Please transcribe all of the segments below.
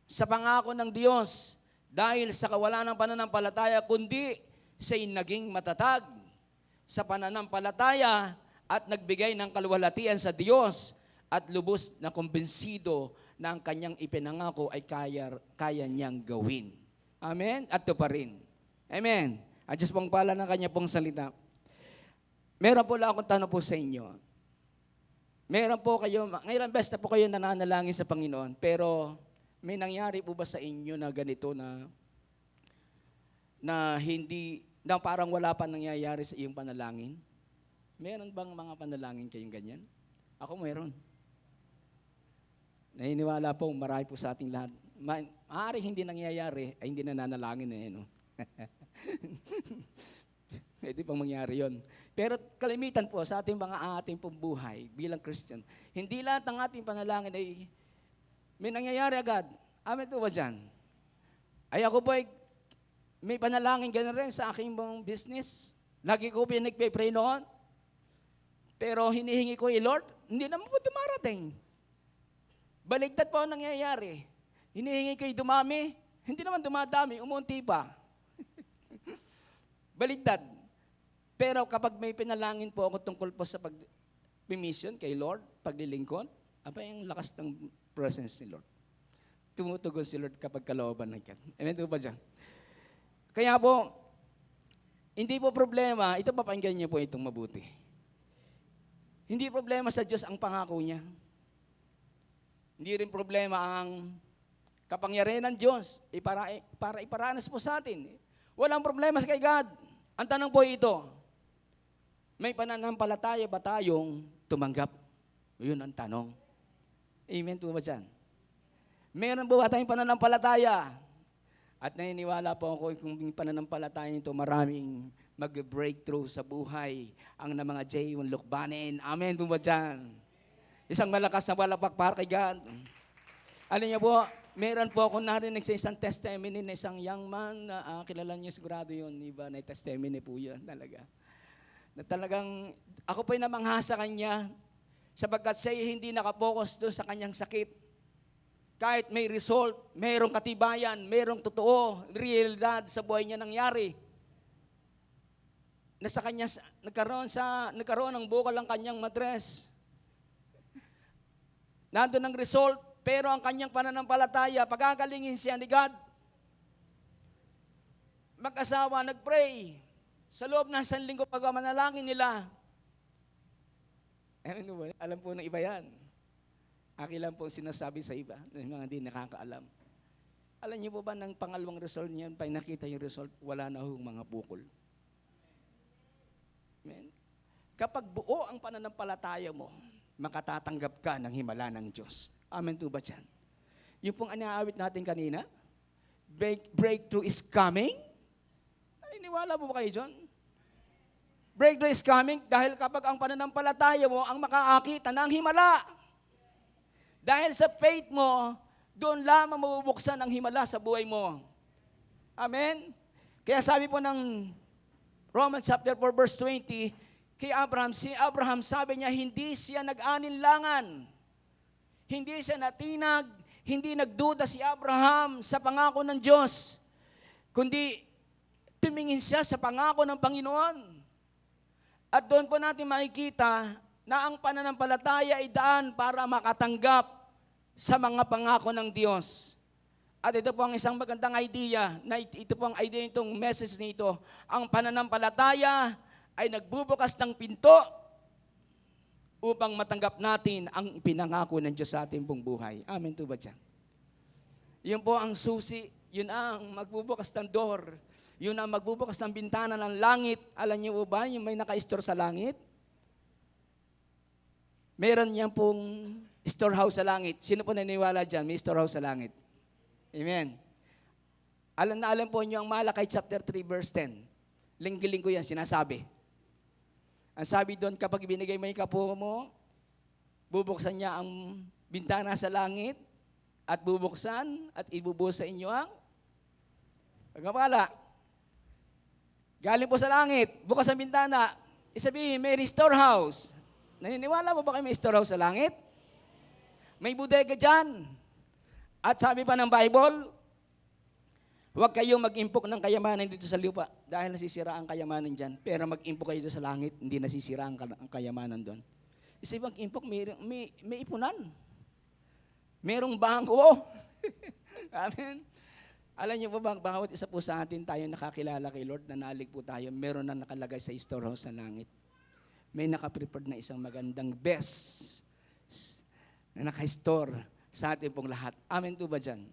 sa pangako ng Diyos dahil sa kawalan ng pananampalataya, kundi siya'y naging matatag sa pananampalataya at nagbigay ng kaluwalhatian sa Diyos at lubos na kumbinsido na ang kanyang ipinangako ay kaya niyang gawin. Amen? At ito pa rin. Amen? At Diyos pong pala ng kanya pong salita. Meron po lang akong tanong po sa inyo. Meron po kayo, ngayon best na po kayo nananalangin sa Panginoon, pero may nangyari po ba sa inyo na ganito na hindi, na parang wala pa nangyayari sa iyong panalangin? Meron bang mga panalangin kayong ganyan? Ako meron. Naniniwala po, marami po sa ating lahat. Maaaring hindi nangyayari, ay hindi nananalangin no? Pwede pang mangyari yon. Pero kalimitan po sa ating pong buhay bilang Christian, hindi lahat ng ating panalangin ay may nangyayari agad. Amen po ba dyan? Ay ako po ay may panalangin gano'n rin sa aking mong business. Lagi ko pinagpipray noon. Pero hinihingi ko Lord, hindi naman po dumarating. Baligtad po ang nangyayari. Hinihingi kayo dumami, hindi naman dumadami, umunti pa. Baligtad. Pero kapag may pinalangin po ako tungkol po sa pag-mission kay Lord, paglilingkod, apa yung lakas ng presence ni Lord. Tumutugon si Lord kapag kalooban ng kanya. Amen ba dyan? Kaya po, hindi po problema, ito papakinggan niyo po itong mabuti. Hindi problema sa Diyos ang pangako niya. Hindi rin problema ang kapangyarihan ng Diyos para iparanas po sa atin. Walang problema kay God. Ang tanong po ito, may pananampalataya ba tayong tumanggap? Yun ang tanong. Amen po ba dyan? Meron ba tayong pananampalataya? At naniniwala po ako kung yung pananampalataya ito, maraming mag-breakthrough sa buhay ang na mga J1 Lukbanin. Amen po ba dyan? Isang malakas na palakpak para kay God. Alam niyo po, meron po ako narinig sa isang testimony na isang young man na kilala niyo sigurado yun. Iba na testimony po yun talaga. Na talagang, ako po'y namangha sa kanya sapagkat siya hindi nakapokus doon sa kanyang sakit. Kahit may result, mayroong katibayan, mayroong totoo, realidad sa buhay niya nangyari. Na sa kanya, nagkaroon ng bukol ang kanyang matres. Nandun ang result, pero ang kanyang pananampalataya, pagagalingin siya ni God. Mag-asawa, nag-pray. Sa loob ng 1 linggo pagmamanalangin nila. Alam po ng iba yan. Akin lang po sinasabi sa iba, ng mga hindi nakakaalam. Alam niyo po ba ng pangalawang result niyan, pag nakita yung result, wala na hong mga bukol. Amen? Kapag buo ang pananampalataya mo, makatatanggap ka ng himala ng Diyos. Amen po ba dyan? Yung pong anaawit natin kanina, breakthrough is coming. Naniniwala po ba kayo dyan? Breakthrough is coming dahil kapag ang pananampalataya mo ang makaakita ng himala. Dahil sa faith mo, doon lamang mabubuksan ang himala sa buhay mo. Amen? Kaya sabi po ng Romans chapter 4 verse 20, kay Abraham, si Abraham sabi niya, hindi siya nag-alinlangan. Hindi siya natinag, hindi nagduda si Abraham sa pangako ng Diyos, kundi tumingin siya sa pangako ng Panginoon. At doon po natin makikita na ang pananampalataya ay daan para makatanggap sa mga pangako ng Diyos. At ito po ang isang magandang idea, na ito po ang idea itong message nito. Ang pananampalataya ay nagbubukas ng pinto upang matanggap natin ang ipinangako ng Diyos sa ating buong buhay. Amen to ba dyan? Yun po ang susi, yun ang magbubukas ng door, yun ang magbubukas ng bintana ng langit. Alam niyo ba, yung may naka-store sa langit? Meron niyan pong storehouse sa langit. Sino po naniniwala dyan? May storehouse sa langit. Amen. Alam na alam po niyo ang Malakay chapter 3 verse 10. Linggo-linggo yan sinasabi. Ang sabi doon, kapag binigay mo yung kapo mo, bubuksan niya ang bintana sa langit at bubuksan at ibubuhos sa inyo ang pagkapala. Galing po sa langit, bukas ang bintana, isabihin, may storehouse. Naniniwala mo ba kayo may storehouse sa langit? May bodega dyan. At sabi pa ng Bible, huwag kayong mag-impok ng kayamanan dito sa lupa dahil nasisira ang kayamanan dyan. Pero mag-impok kayo dito sa langit, hindi nasisira ang kayamanan doon. Isa mag-impok, may ipunan. Merong bangko. Amen. Alam niyo po ba, bawat isa po sa atin tayo nakakilala kay Lord, nanalig po tayo, meron na nakalagay sa storehouse sa langit. May nakaprepared na isang magandang best na naka-store sa atin pong lahat. Amen po ba dyan?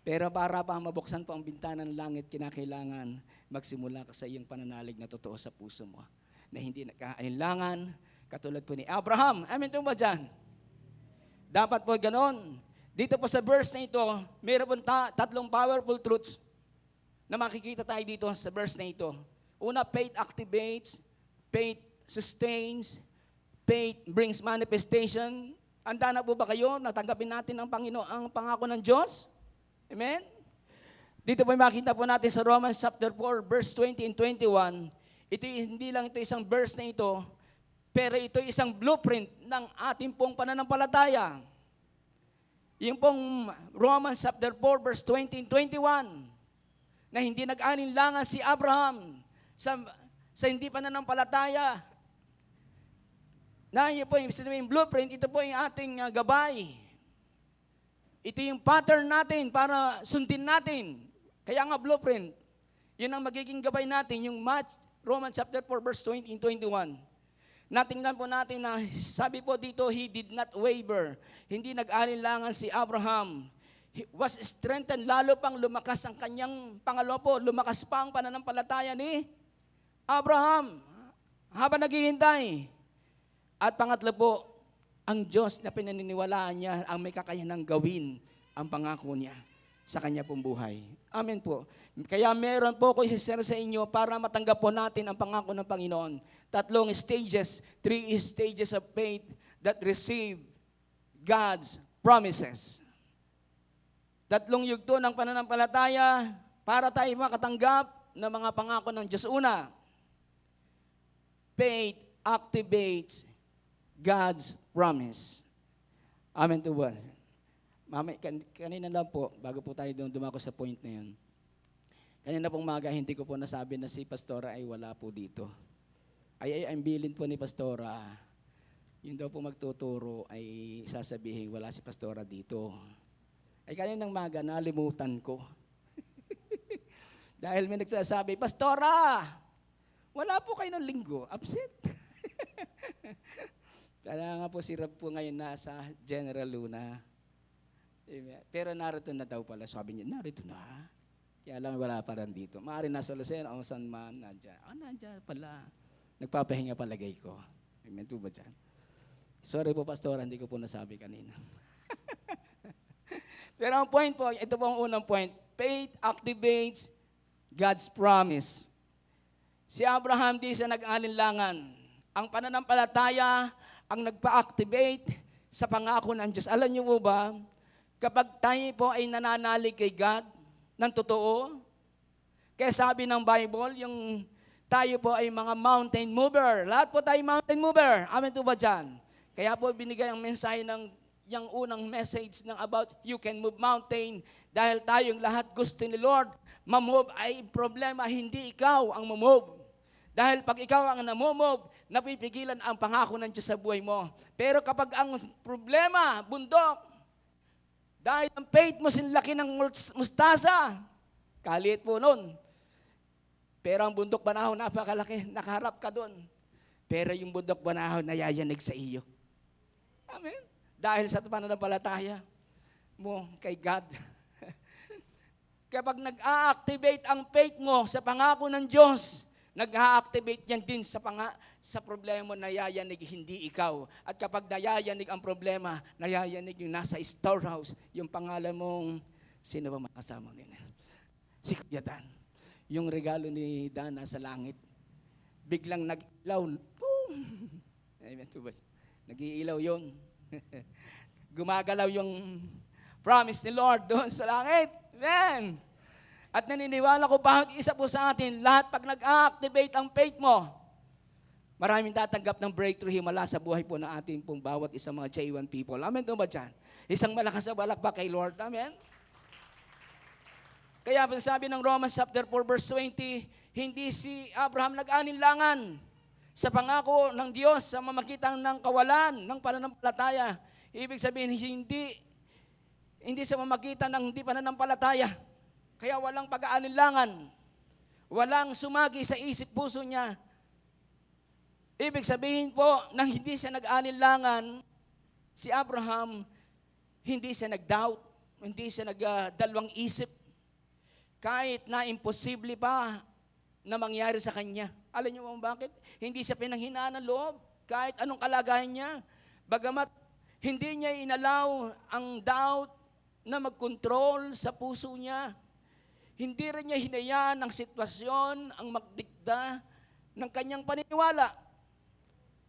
Pero para pa mabuksan po ang bintana ng langit, kinakailangan magsimula ka sa iyong pananalig na totoo sa puso mo. Na hindi nagkailangan, katulad po ni Abraham. Amen po ba dyan? Dapat po ganon. Dito po sa verse na ito, mayroon po tatlong powerful truths na makikita tayo dito sa verse na ito. Una, faith activates, faith sustains, faith brings manifestation. Handa na po ba kayo? Natanggapin natin ang Panginoon, ang pangako ng Diyos? Amen? Dito po makita po natin sa Romans chapter 4, verse 20 and 21. Hindi lang ito isang verse na ito, pero ito isang blueprint ng ating pong pananampalataya. Yung pong Romans chapter 4, verse 20 and 21, na hindi nag-alinlangan si Abraham sa hindi pananampalataya. Na yun po yung blueprint, ito po yung ating gabay. Ito yung pattern natin para sundin natin. Kaya nga blueprint, yun ang magiging gabay natin, yung Romans chapter 4, verse 20 and 21. Natingnan po natin na sabi po dito, he did not waver. Hindi nag-alinlangan si Abraham. He was strengthened, lalo pang lumakas ang kanyang pangalawa, lumakas pa ang pananampalataya ni Abraham habang naghihintay. At pangatlo po, ang Diyos na pinaniniwalaan niya ang may kakayanang gawin ang pangako niya sa kanya pong buhay. Amen po. Kaya meron po ko i-share sa inyo para matanggap po natin ang pangako ng Panginoon. 3 stages, 3 stages of faith that receive God's promises. 3 yugto ng pananampalataya para tayo makatanggap ng mga pangako ng Diyos. Una, faith activates God's promise. Amen to God. Kanina lang po, bago po tayo dumako sa point na yun. Kanina pong maga, hindi ko po nasabi na si Pastora ay wala po dito. Ang bilin po ni Pastora, yun daw po magtuturo ay sasabihin, wala si Pastora dito. Ay kaninang maga, nalimutan ko. Dahil may nagsasabi, Pastora, wala po kayo ng linggo, absent. Kaya nga po si Rob po ngayon nasa General Luna. Pero narito na daw pala. Sabi niya, narito na. Kaya lang wala pa rin dito. Maaari nasa Lucena o San Man, nandiyan. Nandiyan pala. Nagpapahinga palagay ko. Amen po ba dyan? Sorry po, Pastor, hindi ko po nasabi kanina. Pero ang point po, ito po ang unang point. Faith activates God's promise. Si Abraham di siya nag-alinlangan. Ang pananampalataya ang nagpa-activate sa pangako ng Diyos. Alam niyo po ba, kapag tayo po ay nananalig kay God ng totoo, kaya sabi ng Bible, yung tayo po ay mga mountain mover. Lahat po tayo mountain mover. Amen po ba dyan? Kaya po binigay ang mensahe ng yung unang message ng about you can move mountain dahil tayong lahat gusto ni Lord mamove ay problema, hindi ikaw ang mamove. Dahil pag ikaw ang namumove, napipigilan ang pangako ng Diyos sa buhay mo. Pero kapag ang problema, bundok, dahil ang faith mo sinlaki ng mustasa, kaliit po nun. Pero ang bundok banahon, napakalaki, nakaharap ka doon. Pero yung bundok banahon, nayayanig sa iyo. Amen. Dahil sa pananampalataya mo kay God. Kapag nag-a-activate ang faith mo sa pangako ng Diyos, nag-a-activate yan din sa problema na nayayanig, hindi ikaw. At kapag nayayanig ang problema, nayayanig yung nasa storehouse, yung pangalan mong, sino ba makasama nila? Si Kuya Dan. Yung regalo ni Dan nasa langit. Biglang nag-ilaw. Boom! Amen. Nag-iilaw yun. Gumagalaw yung promise ni Lord doon sa langit. Amen. At naniniwala ko bahag isa po sa atin, lahat pag nag-activate ang faith mo, maraming tatanggap ng breakthrough himala sa buhay po ng ating pong bawat isang mga J1 people. Amen po ba dyan? Isang malakas na balakbak kay Lord. Amen? Kaya sabi ng Romans chapter 4 verse 20, hindi si Abraham nag-alinlangan sa pangako ng Diyos sa mamagitan ng kawalan ng pananampalataya. Ibig sabihin, hindi sa mamagitan ng hindi pananampalataya. Kaya walang pag-aalinlangan. Walang sumagi sa isip puso niya. Ibig sabihin po, nang hindi siya nag-aalinlangan, si Abraham, hindi siya nag-doubt, hindi siya nagdalawang isip. Kahit na imposible pa na mangyari sa kanya. Alam niyo mo bakit? Hindi siya pinanghinaan ng loob. Kahit anong kalagayan niya. Bagamat hindi niya inalaw ang doubt na mag-control sa puso niya. Hindi rin niya hinayaan ang sitwasyon, ang magdikta ng kanyang paniniwala.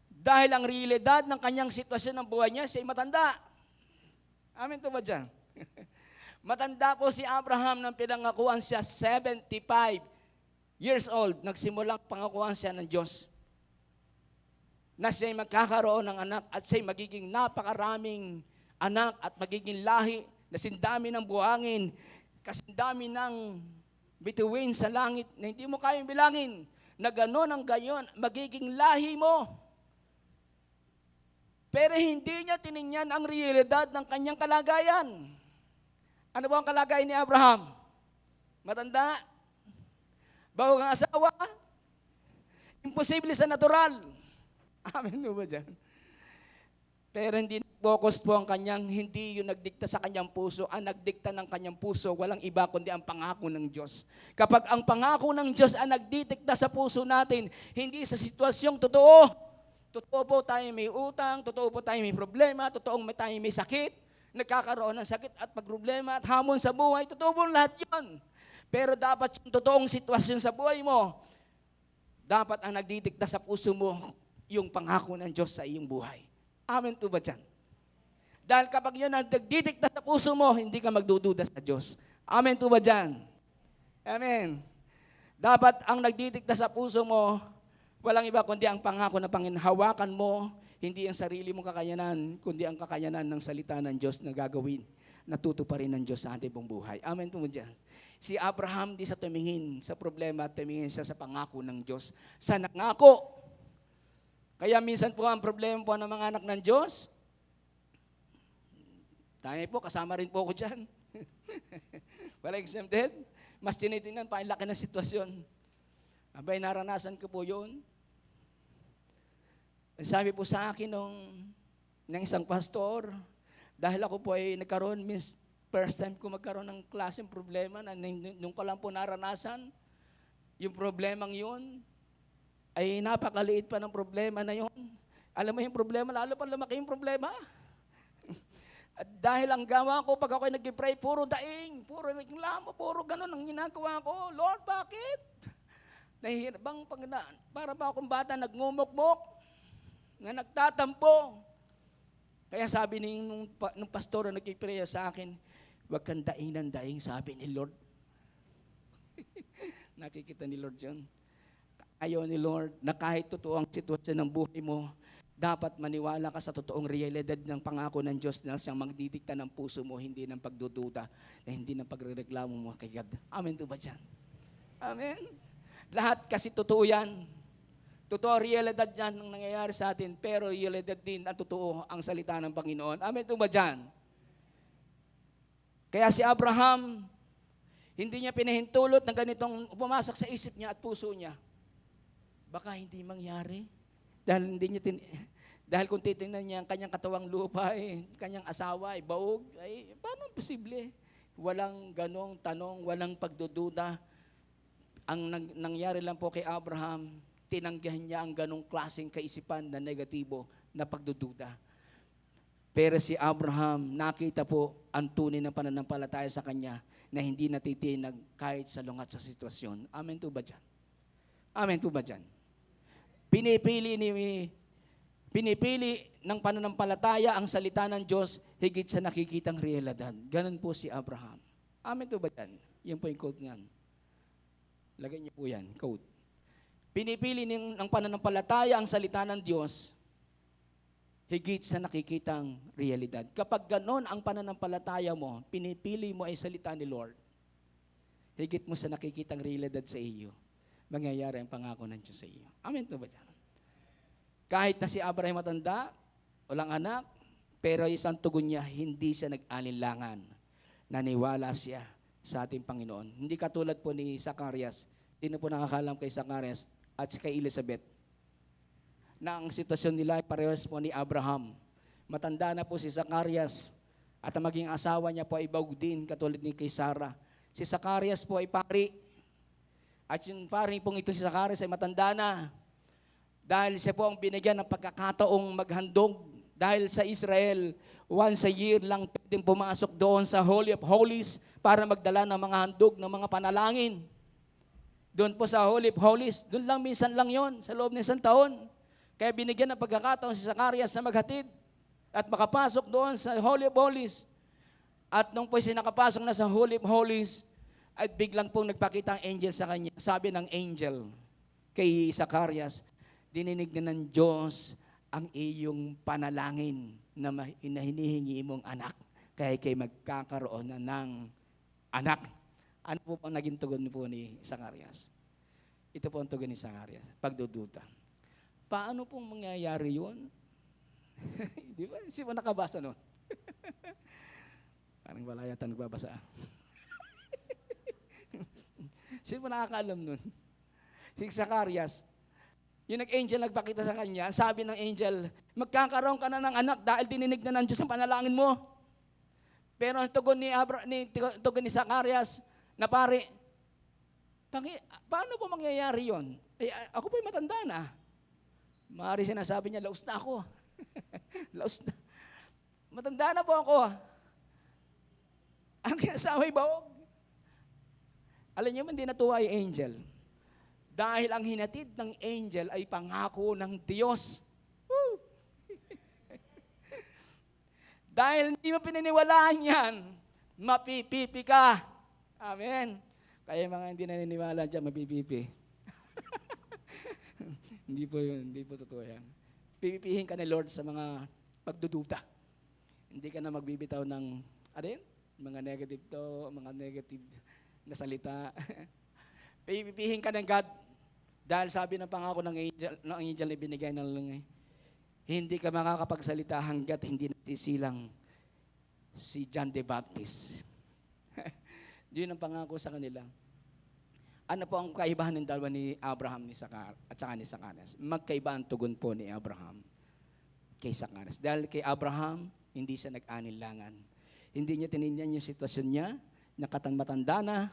Dahil ang realidad ng kanyang sitwasyon ng buhay niya, siya'y matanda. Amen to ba dyan? Matanda po si Abraham nang pinangakuan siya 75 years old. Nagsimulang pangakuan siya ng Diyos na siya'y magkakaroon ng anak at siya'y magiging napakaraming anak at magiging lahi na sindami ng buhangin, kasindami ng bituin sa langit na hindi mo kayang bilangin, na gano'n ang gayon, magiging lahi mo. Pero hindi niya tiningnan ang realidad ng kanyang kalagayan. Ano ba ang kalagayan ni Abraham? Matanda? Bago kang asawa? Imposible sa natural. Amen mo ba dyan? Pero hindi focus po ang kanyang, hindi yung nagdikta sa kanyang puso. Ang nagdikta ng kanyang puso, walang iba kundi ang pangako ng Diyos. Kapag ang pangako ng Diyos ang nagdidikta sa puso natin, hindi sa sitwasyong totoo. Totoo po tayo may utang, totoo po tayo may problema, totoong tayo may sakit, nagkakaroon ng sakit at pagproblema at hamon sa buhay. Totoo po lahat yun. Pero dapat yung totoong sitwasyon sa buhay mo, dapat ang nagdidikta sa puso mo, yung pangako ng Diyos sa iyong buhay. Amen po ba dyan? Dahil kapag yun ang nagdidikta sa puso mo, hindi ka magdududa sa Diyos. Amen po ba dyan? Amen. Dapat ang nagdidikta sa puso mo, walang iba kundi ang pangako na panginhawakan mo, hindi ang sarili mong kakayanan, kundi ang kakayanan ng salita ng Diyos na gagawin, natutuparin ng Diyos sa ating buong buhay. Amen po mo dyan. Si Abraham di sa tumingin sa problema, tumingin siya sa pangako ng Diyos. Sa nangako. Kaya minsan po ang problema po ng mga anak ng Diyos, tayo po, kasama rin po ako dyan. Wala exempted. Mas tinitingnan pa ang laki ng sitwasyon. Abay, naranasan ko po yun. Sabi po sa akin ng isang pastor, dahil ako po ay nagkaroon, first time ko magkaroon ng klaseng problema na nung ko lang po naranasan, yung problemang yun, ay napakaliit pa ng problema na yun. Alam mo yung problema, lalo pa lumaki yung problema. At dahil ang gawa ko, pag ako'y nag-pray, puro daing, puro reklamo, puro ganun ang ginagawa ko. Lord, bakit? Nahihirabang para ba akong bata nagngumukmok, na nagtatampo. Kaya sabi nung pastor na nagkipreya sa akin, huwag kang daing ng daing, sabi ni Lord. Nakikita ni Lord yun. Ayaw ni Lord na kahit totoo ang sitwasyon ng buhay mo, dapat maniwala ka sa totoong realidad ng pangako ng Diyos na siyang magdidikta ng puso mo, hindi ng pagdududa, na hindi ng pagrereklamo mo kay God. Amen to ba dyan? Amen? Lahat kasi totoo yan. Totoo, realidad yan ang nangyayari sa atin, pero realidad din at totoo ang salita ng Panginoon. Amen to ba dyan? Kaya si Abraham, hindi niya pinahintulot na ganitong pumasok sa isip niya at puso niya. Baka hindi mangyari. Dahil kung titingnan niya ang kanyang katawang lupa, kanyang asawa ay baog, ay paano posible? Walang ganong tanong, walang pagdududa. Ang nangyari lang po kay Abraham, tinanggihan niya ang ganong klaseng kaisipan na negatibo na pagdududa. Pero si Abraham, nakita po ang tunay ng pananampalataya sa kanya na hindi natitinag kahit sa lungat sa sitwasyon. Amen to ba dyan? Amen to ba dyan? Pinipili ng pananampalataya ang salita ng Diyos higit sa nakikitang realidad. Ganun po si Abraham. Amen to ba dyan? Yan po yung quote niyan. Lagay niyo po yan, quote. Pinipili ng pananampalataya ang salita ng Diyos higit sa nakikitang realidad. Kapag ganon ang pananampalataya mo, pinipili mo ay salita ni Lord, higit mo sa nakikitang realidad sa iyo, mangyayari ang pangako ng Diyos sa iyo. Amen to ba dyan? Kahit na si Abraham matanda, walang anak, pero isang tugon niya, hindi siya nag-alinlangan. Naniwala siya sa ating Panginoon. Hindi katulad po ni Zacarias. Sino po nakakalam kay Zacarias at kay Elizabeth? Na ang sitwasyon nila ay parehas po ni Abraham. Matanda na po si Zacarias at ang maging asawa niya po ay bawg din katulad ni kay Sarah. Si Zacarias po ay pari at yung pari pong ito si Zacarias ay matanda na dahil siya po ang binigyan ng pagkakataong maghandog dahil sa Israel, once a year lang pwedeng pumasok doon sa Holy of Holies para magdala ng mga handog, ng mga panalangin. Doon po sa Holy of Holies, doon lang minsan lang yon sa loob ng isang taon. Kaya binigyan ng pagkakataon si Zacarias na maghatid at makapasok doon sa Holy of Holies. At nung po siya nakapasok na sa Holy of Holies, at biglang pong nagpakita ang angel sa kanya. Sabi ng angel kay Zacarias, dininig na ng Diyos ang iyong panalangin na hinihingi mong anak. Kaya kayo magkakaroon na ng anak. Ano po pang naging tugon po ni Zacarias? Ito po ang tugon ni Zacarias, pagdududa. Paano pong mangyayari yun? Di ba? Sino nakabasa nun? Parang wala yata nagbabasa. Sino nakakaalam nun? Si Zacarias, yung nag-angel nagpakita sa kanya, sabi ng angel, magkakaroon ka na ng anak dahil dininig na ng Diyos ang panalangin mo. Pero ang tugon ni Zacarias, na pare, paano po mangyayari yun? Ako po'y matanda na. Maaari sinasabi niya, laos na ako. Laos na. Matanda na po ako. Ang kinasaway baog. Alam niyo, hindi natuwa yung angel. Dahil ang hinatid ng angel ay pangako ng Diyos. Woo! Dahil hindi mo pininiwalaan yan, mapipipi ka. Amen. Kaya mga hindi naniniwala dyan, mapipipi. Hindi po yun, hindi po totoo yan. Pipipihin ka ni Lord sa mga pagdududa. Hindi ka na magbibitaw ng, mga negative na salita. Pipipihin ka ng God. Dahil sabi ng pangako ng angel na binigay ng langay, hindi ka makakapagsalita hanggat hindi nasisilang si John the Baptist. Yun ang pangako sa kanila. Ano po ang kaibahan ng dalawa ni Abraham at saka ni Zacarias? Magkaiba ang tugon po ni Abraham kay Zacarias. Dahil kay Abraham, hindi siya nag-alinlangan. Hindi niya tinignan yung sitwasyon niya, matanda na,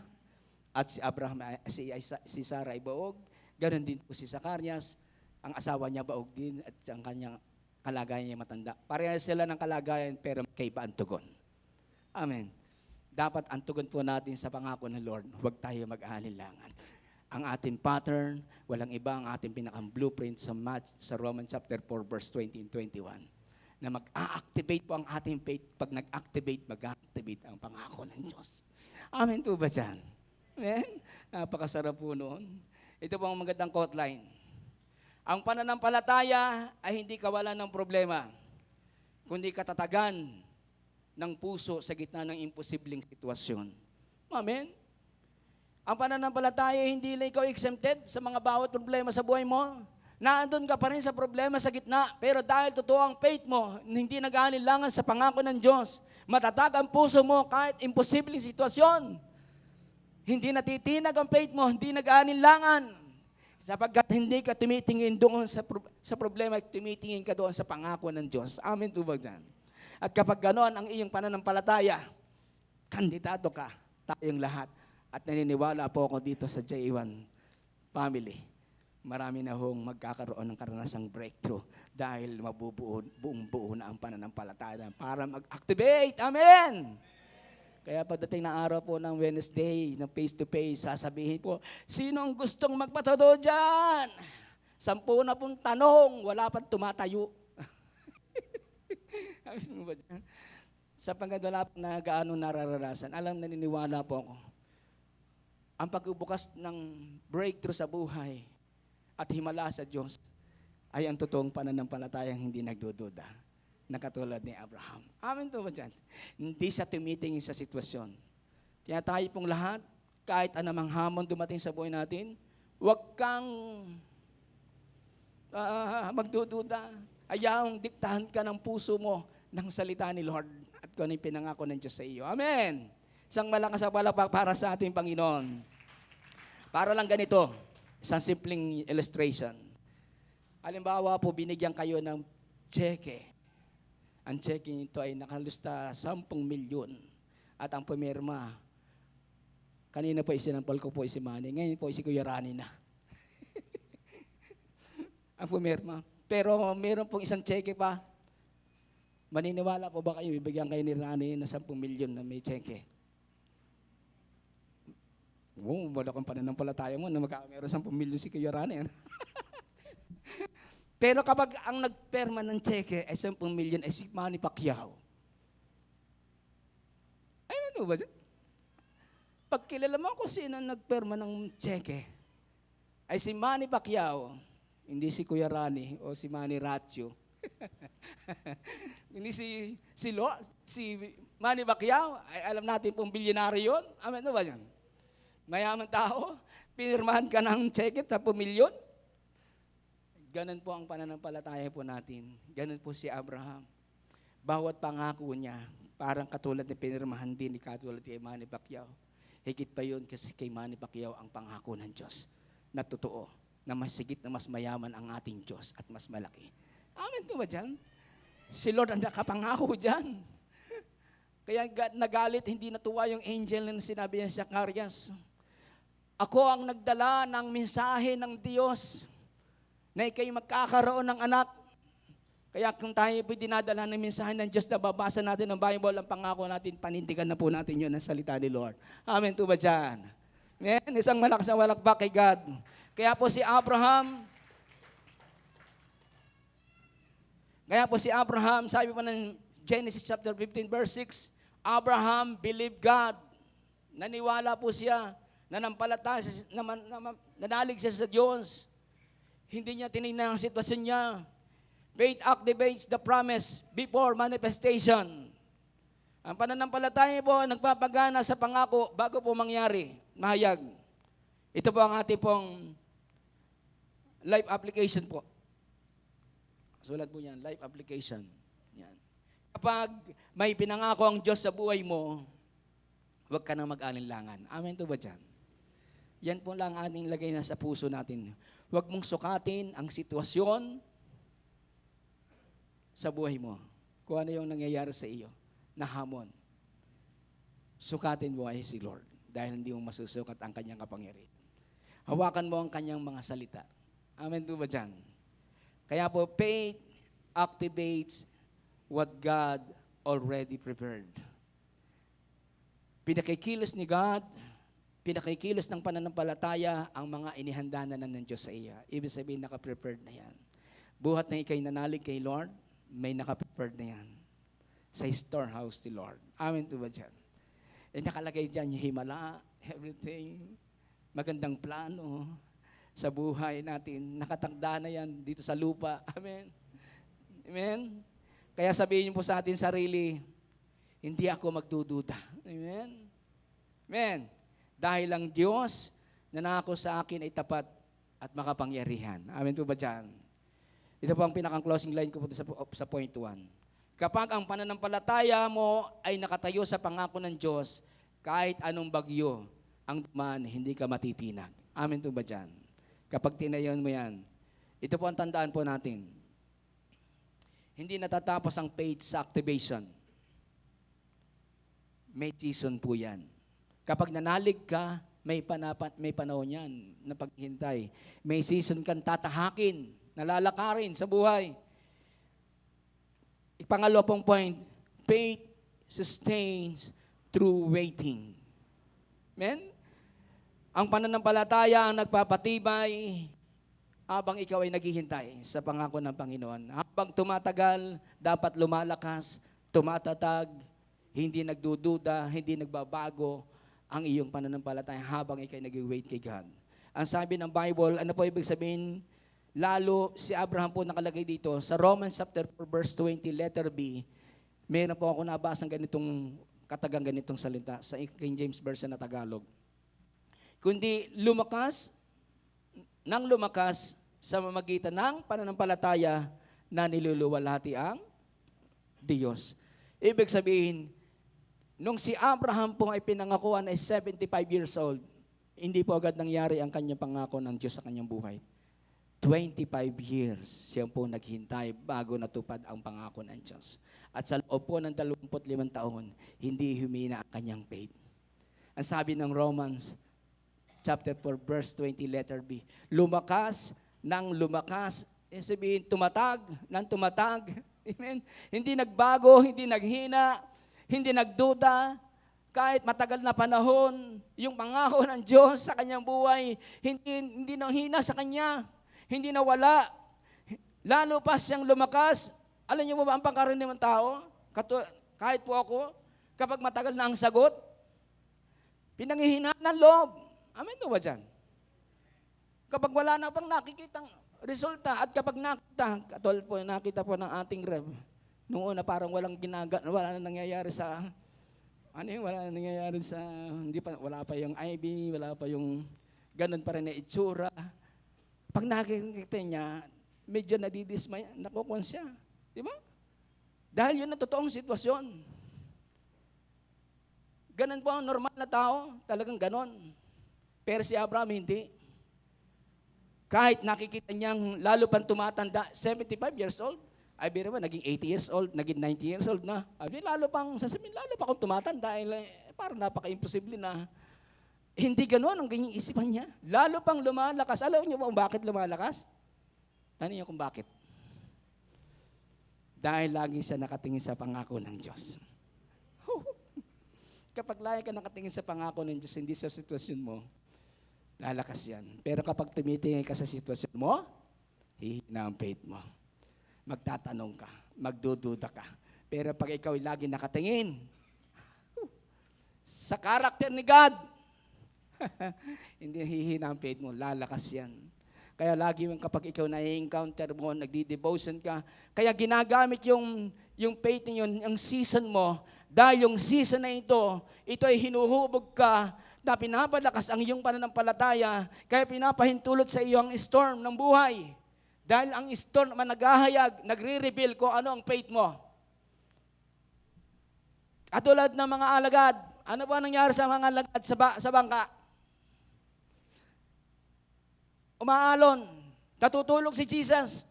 at si Abraham, si Sarah ay baog. Ganon din po si Zacarias, ang asawa niya baog din, at ang kanyang kalagayan niya matanda. Parehas sila ng kalagayan, pero magkaiba ang tugon. Amen. Dapat ang tugon po natin sa pangako ng Lord, huwag tayo mag-alinlangan. Ang ating pattern, walang iba ang ating pinakang blueprint sa Romans chapter 4, verse 20 and 21. Na mag-a-activate po ang ating faith. Pag nag-activate, mag-a-activate ang pangako ng Diyos. Amen po ba dyan? Amen? Napakasarap po noon. Ito po ang magandang quote line. Ang pananampalataya ay hindi kawalan ng problema, kundi katatagan ng puso sa gitna ng imposibleng sitwasyon. Amen? Ang pananampalataya, hindi lang ikaw exempted sa mga bawat problema sa buhay mo. Naandun ka pa rin sa problema sa gitna. Pero dahil totoo ang faith mo, hindi nag-aalilangan sa pangako ng Diyos, matatag ang puso mo kahit imposibleng sitwasyon. Hindi natitinag ang faith mo, hindi nag-aalilangan. Sapagkat hindi ka tumitingin doon sa problema, tumitingin ka doon sa pangako ng Diyos. Amen po ba dyan? At kapag ganoon ang iyong pananampalataya, kandidato ka, tayong lahat. At naniniwala po ako dito sa J1 family. Marami na hong magkakaroon ng karanasang breakthrough dahil buong buo na ang pananampalataya para mag-activate. Amen! Kaya pagdating na araw po ng Wednesday, ng face-to-face, sasabihin po, sinong gustong magpatuto dyan? 10 na pong tanong, wala pang tumatayo. Sa pagkadala na gaano nararanasan, naniniwala po ako, ang pagbubukas ng breakthrough sa buhay at himala sa Diyos ay ang totoong pananampalatayang hindi nagdududa. na katulad ni Abraham. Amen to ba dyan? Hindi siya tumitingin sa sitwasyon. Kaya tayo pong lahat, kahit anumang hamon dumating sa buhay natin, huwag kang magdududa. Ayaw diktahan ka ng puso mo ng salita ni Lord at kung ano yung pinangako ng Diyos sa iyo. Amen! Isang malakas na palakpak para sa ating Panginoon. Para lang ganito, isang simpleng illustration. Halimbawa po, binigyan kayo ng cheque. Ang cheque nito ay nakalusta 10 milyon. At ang pumirma, kanina po isinampal ko po si Manny. Ngayon po si Kuya Rani na. Ang pumirma. Pero meron pong isang cheque pa. Maniniwala po ba kayo, ibigyan kayo ni Rani na 10 milyon na may cheque? Wow, wala kang pananampalataya mo na meron 10 milyon si Kuya Rani. Pero kapag ang nagperma ng cheque ay 10 milyon ay si Manny Pacquiao. Ay, ano ba dyan? Pag kilala mo kung sino nagperma ng cheque, ay si Manny Pacquiao, hindi si Kuya Rani o si Manny Ratio. Hindi si Manny Pacquiao, ay alam natin pong bilyonaryo yun. Amen, ano ba yan? Mayaman tao, pinirmahan ka ng cheque 10 milyon. Ganun po ang pananampalataya po natin. Ganun po si Abraham. Bawat pangako niya, parang katulad na pinirmahan din ni katulad kay Manny Pacquiao. Higit pa yun kasi kay Manny Pacquiao ang pangako ng Diyos na totoo, na mas sigit na mas mayaman ang ating Diyos at mas malaki. Amen po ba dyan? Si Lord ang nakapangako dyan. Kaya nagalit, hindi natuwa yung angel na sinabi niya sa Zacarias. Ako ang nagdala ng mensahe ng Diyos na ikay magkakaroon ng anak. Kaya kung tayo po dinadala ng mensahe ng Diyos na babasa natin ng Bible, ang pangako natin, panindigan na po natin yun ang salita ni Lord. Amen po ba dyan? Amen? Isang malakas na walakpak kay God. Kaya po si Abraham, sabi po ng Genesis chapter 15 verse 6, Abraham believed God. Naniwala po siya, nanampalataya, nanalig siya sa Diyos. Hindi niya tinignan ang sitwasyon niya. Faith activates the promise before manifestation. Ang pananampalataya po nagpapagana sa pangako bago po mangyari. Mahayag. Ito po ang ating pong life application po. Sulat po yan, life application. Yan. Kapag may pinangako ang Diyos sa buhay mo, huwag ka nang mag-alinlangan. Amen to ba dyan? Yan po lang ating lagay na sa puso natin. Huwag mong sukatin ang sitwasyon sa buhay mo. Kung ano yung nangyayari sa iyo, na hamon. Sukatin mo ay si Lord dahil hindi mo masusukat ang kanyang kapangyarihan. Hawakan mo ang kanyang mga salita. Amen po ba dyan? Kaya po, faith activates what God already prepared. Pinakikilos ni God, pinakikilos ng pananampalataya ang mga inihanda na ng Diyos sa iya. Ibig sabihin, nakaprepared na yan. Buhat na ikay nanalig kay Lord, may nakaprepared na yan sa storehouse ni Lord. Amen to ba dyan? Nakalagay dyan yung himala, everything, magandang plano sa buhay natin. Nakatagda na yan dito sa lupa. Amen. Amen. Kaya sabihin po sa atin sarili, hindi ako magdududa. Amen. Amen. Dahil ang Diyos na nangako sa akin ay tapat at makapangyarihan. Amen po ba dyan? Ito po ang pinakang-closing line ko po sa point 1. Kapag ang pananampalataya mo ay nakatayo sa pangako ng Diyos, kahit anong bagyo ang dumaan, hindi ka matitinag. Amen po ba dyan? Kapag tinayon mo yan, ito po ang tandaan po natin. Hindi natatapos ang faith sa activation. May season po yan. Kapag nanalig ka, may panahon yan na paghintay. May season kang tatahakin, nalalakarin sa buhay. Pangalawa pong point, faith sustains through waiting. Amen? Ang pananampalataya ang nagpapatibay habang ikaw ay naghihintay sa pangako ng Panginoon. Habang tumatagal, dapat lumalakas, tumatatag, hindi nagdududa, hindi nagbabago ang iyong pananampalataya habang ikaw ay nag-wait kay God. Ang sabi ng Bible, ano po ibig sabihin Lalo si Abraham po nakalagay dito sa Romans chapter 4 verse 20 letter B. Meron po ako nabasang ganitong ganitong salita sa King James Version na Tagalog. Kundi lumakas sa mamagitan ng pananampalataya na niluluwalhati ang Diyos. Ibig sabihin, nung si Abraham po ay pinangakuan ay 75 years old, hindi po agad nangyari ang kanyang pangako ng Diyos sa kanyang buhay. 25 years siya po naghintay bago natupad ang pangako ng Diyos. At sa loob po ng 25 taon, hindi humina ang kanyang faith. Ang sabi ng Romans chapter 4 verse 20 letter B, lumakas, sabihin tumatag, Amen. Hindi nagbago, hindi naghina, hindi nagduda, kahit matagal na panahon, yung pangako ng Diyos sa kanyang buhay, hindi nanghina sa kanya. Hindi nawala. Lalo pa siyang lumakas. Alam niyo ba ang pangkaraniwang tao? Kahit po ako, kapag matagal na ang sagot, pinanghihinaan ng loob. Amen po ba dyan? Kapag wala na pang nakikitang resulta at kapag nakita po ng ating Rev, noong una parang wala na nangyayari sa, wala pa yung IV, wala pa yung ganun pa rin na itsura. Pag nakikita niya, medyo nadidismay, nakukuhan siya. Di ba? Dahil yun ang totoong sitwasyon. Ganun po ang normal na tao, talagang ganon. Pero si Abraham hindi. Kahit nakikita niyang lalo pang tumatanda, 75 years old, ay biro ba, naging 80 years old, naging 90 years old na. Ay, lalo pa akong tumatanda, parang napaka-imposible na. Hindi ganoon ang ganyang isipan niya. Lalo pang lumalakas. Alam niyo ba kung bakit lumalakas? Tanong niyo kung bakit. Dahil lagi siya nakatingin sa pangako ng Diyos. Kapag lagi ka nakatingin sa pangako ng Diyos, hindi sa sitwasyon mo, lalakas yan. Pero kapag tumitingin ka sa sitwasyon mo, hihina ang faith mo. Magtatanong ka, magdududa ka. Pero pag ikaw ay lagi nakatingin sa karakter ni God, hindi hihina ang faith mo, lalakas yan. Kaya lagi yung kapag ikaw na-encounter mo, nagdi-devotion ka, kaya ginagamit yung faith niyo, yung season mo, dahil yung season na ito ay hinuhubog ka, na pinapalakas ang iyong pananampalataya, kaya pinapahintulot sa iyo ang storm ng buhay. Dahil ang storm man naghahayag, nagre-reveal kung ano ang faith mo. At tulad ng mga alagad, ano ba nangyari sa mga alagad sa bangka? Umaalon, natutulog si Jesus.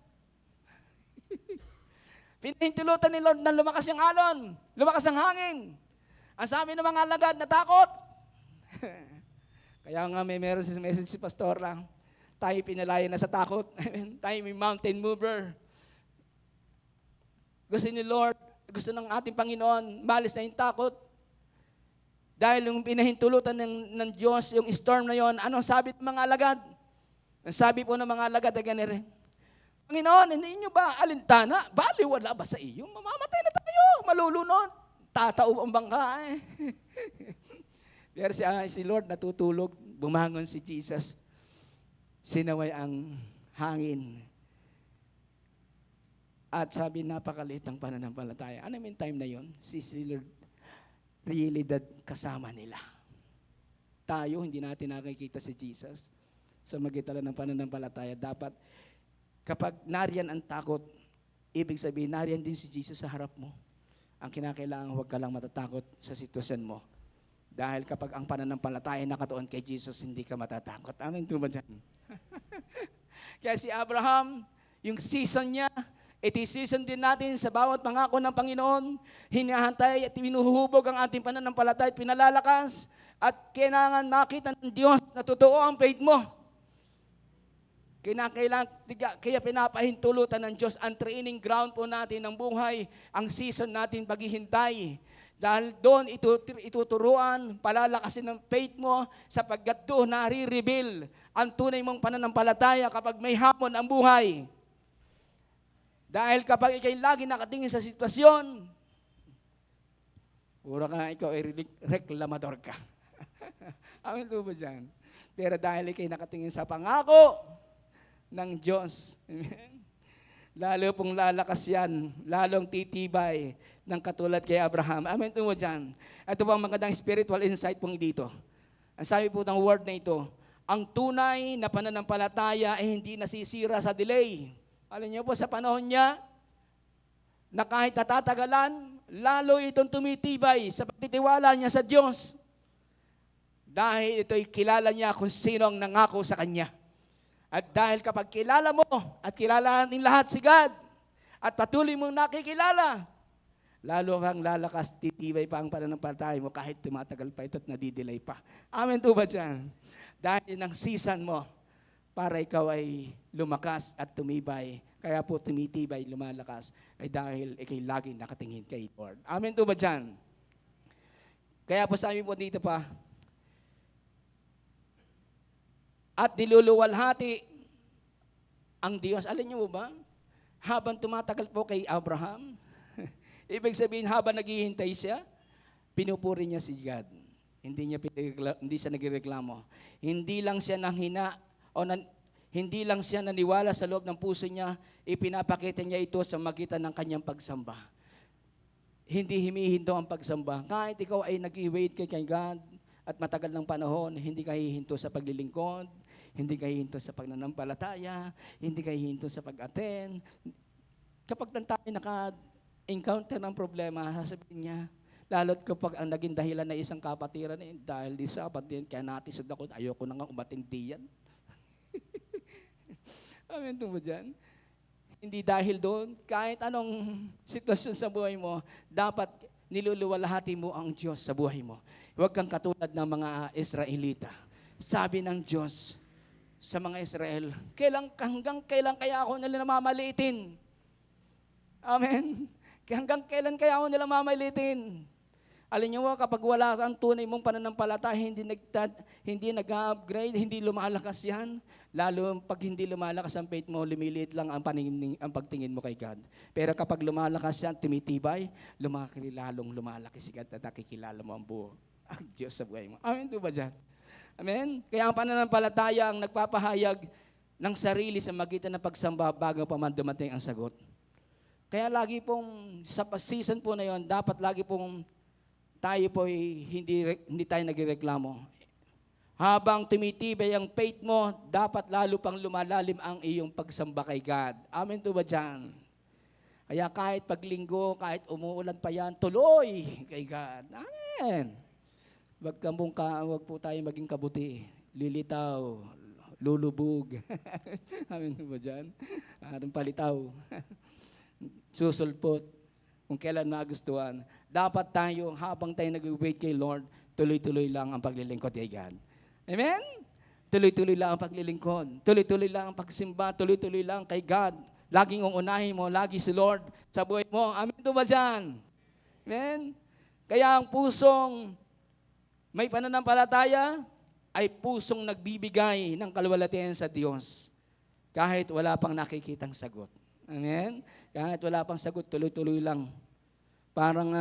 Pinahintulutan ni Lord na lumakas yung alon, lumakas ang hangin. Ang sabi ng mga alagad, natakot. Kaya nga meron si message si Pastor lang, tayo pinalaya na sa takot. Tayo may mountain mover. Gusto ni Lord, gusto ng ating Panginoon, malis na yung takot. Dahil yung pinahintulutan ng Diyos, yung storm na yon, anong sabi ng mga alagad? Ang sabi po ng mga alagad ay ganire, Panginoon, hindi nyo ba alintana? Baliwala ba sa iyo? Mamamatay na tayo, malulunod. Tatao ang bangka eh. Pero si Lord natutulog, bumangon si Jesus, sinaway ang hangin. At sabi, napakaliit ang pananampalataya. Ano yung time na yon? Si Lord really kasama nila. Tayo, hindi natin nakikita si Jesus. Sa magitan ng pananampalataya, dapat kapag nariyan ang takot, ibig sabihin, nariyan din si Jesus sa harap mo. Ang kinakailangan, huwag ka lang matatakot sa sitwasyon mo. Dahil kapag ang pananampalataya nakatuon kay Jesus, hindi ka matatakot. Amen po ba dyan? Kaya si Abraham, yung season niya, iti-season din natin sa bawat pangako ng Panginoon, hinahantay at pinuhubog ang ating pananampalataya at pinalalakas, at kailangan makita ng Diyos na totoo ang faith mo. Kaya pinapahintulutan ng Diyos ang training ground po natin ng buhay, ang season natin paghihintay. Dahil doon ituturuan, palalakasin ng faith mo, sapagkat doon nare-reveal ang tunay mong pananampalataya kapag may hamon ang buhay. Dahil kapag ikay lagi nakatingin sa sitwasyon, puro ka ikaw ay reklamador ka. Amin po ba dyan? Pero dahil ikay nakatingin sa pangako, ng Diyos. Amen? Lalo pong lalakas yan, lalong titibay ng katulad kay Abraham. Amen po mo dyan. Ito po ang magandang spiritual insight pong dito. Ang sabi po ng word na ito, ang tunay na pananampalataya ay hindi nasisira sa delay. Alam niyo po sa panahon niya, na kahit natatagalan, lalo itong tumitibay sa pagtitiwala niya sa Diyos. Dahil ito'y kilala niya kung sino ang nangako sa kanya. At dahil kapag kilala mo at kilala ng lahat si God at patuloy mong nakikilala, lalo kang lalakas, titibay pa ang pananampalataya mo kahit tumatagal pa ito at nadidelay pa. Amen po ba dyan? Dahil ng season mo para ikaw ay lumakas at tumibay. Kaya po tumitibay, lumalakas ay dahil ikay lagi nakatingin kay Lord. Amen po ba dyan? Kaya po sabi po dito pa, at niluluwalhati ang Diyos. Alam niyo ba? Habang tumatagal po kay Abraham, ibig sabihin habang naghihintay siya, pinupuri niya si God. Hindi siya nagreklamo. Hindi lang siya nanghina hindi lang siya naniwala sa loob ng puso niya, ipinapakita niya ito sa magitan ng kanyang pagsamba. Hindi humihinto ang pagsamba. Kahit ikaw ay nag-wait kay God at matagal ng panahon, hindi ka hihinto sa paglilingkod, hindi ka hihinto sa pagnanampalataya, hindi ka hihinto sa pag-attend. Kapag tayo naka-encounter ng problema, sasabihin niya, lalo't kapag ang naging dahilan na isang kapatiran, dahil di sa kapatiran, kaya natisod ako, ayoko na nga umatindi yan. Amen po dyan? Hindi dahil doon, kahit anong sitwasyon sa buhay mo, dapat niluluwalhati mo ang Diyos sa buhay mo. Huwag kang katulad ng mga Israelita. Sabi ng Diyos sa mga Israel, hanggang kailan kaya ako nila mamaliitin? Amen? Hanggang kailan kaya ako nila mamaliitin? Alam niyo kapag wala kang tunay mong pananampalataya, hindi nag-upgrade, hindi lumalakas yan. Lalo pag hindi lumalakas ang faith mo, lumiliit lang ang pagtingin mo kay God. Pero kapag lumalakas yan, tumitibay, lalong lumalaki si God at nakikilala mo ang buo ang Diyos sa buhay mo. Amen po ba dyan? Amen? Kaya ang pananampalataya ang nagpapahayag ng sarili sa magitan ng pagsamba bago pa man dumating ang sagot. Kaya lagi pong, sa season po na yon, dapat lagi pong tayo po hindi tayo nagreklamo. Habang tumitibay ang faith mo, dapat lalo pang lumalalim ang iyong pagsamba kay God. Amen po ba dyan? Kaya kahit paglinggo, kahit umuulan pa yan, tuloy kay God. Amen. Wag po tayo maging kabuti, lilitaw, lulubog. Amen po ba dyan? Palitaw. Susulpot. Kung kailan magustuhan. Dapat tayo, habang tayo nag-wait kay Lord, tuloy-tuloy lang ang paglilingkod kay God. Amen? Tuloy-tuloy lang ang paglilingkod. Tuloy-tuloy lang ang pagsimba. Tuloy-tuloy lang kay God. Laging uunahin mo, lagi si Lord sa buhay mo. Amen to ba dyan? Amen? Kaya ang pusong may pananampalataya ay pusong nagbibigay ng kaluwalhatian sa Diyos. Kahit wala pang nakikitang sagot. Amen? Kahit wala pang sagot, tuloy-tuloy lang. Parang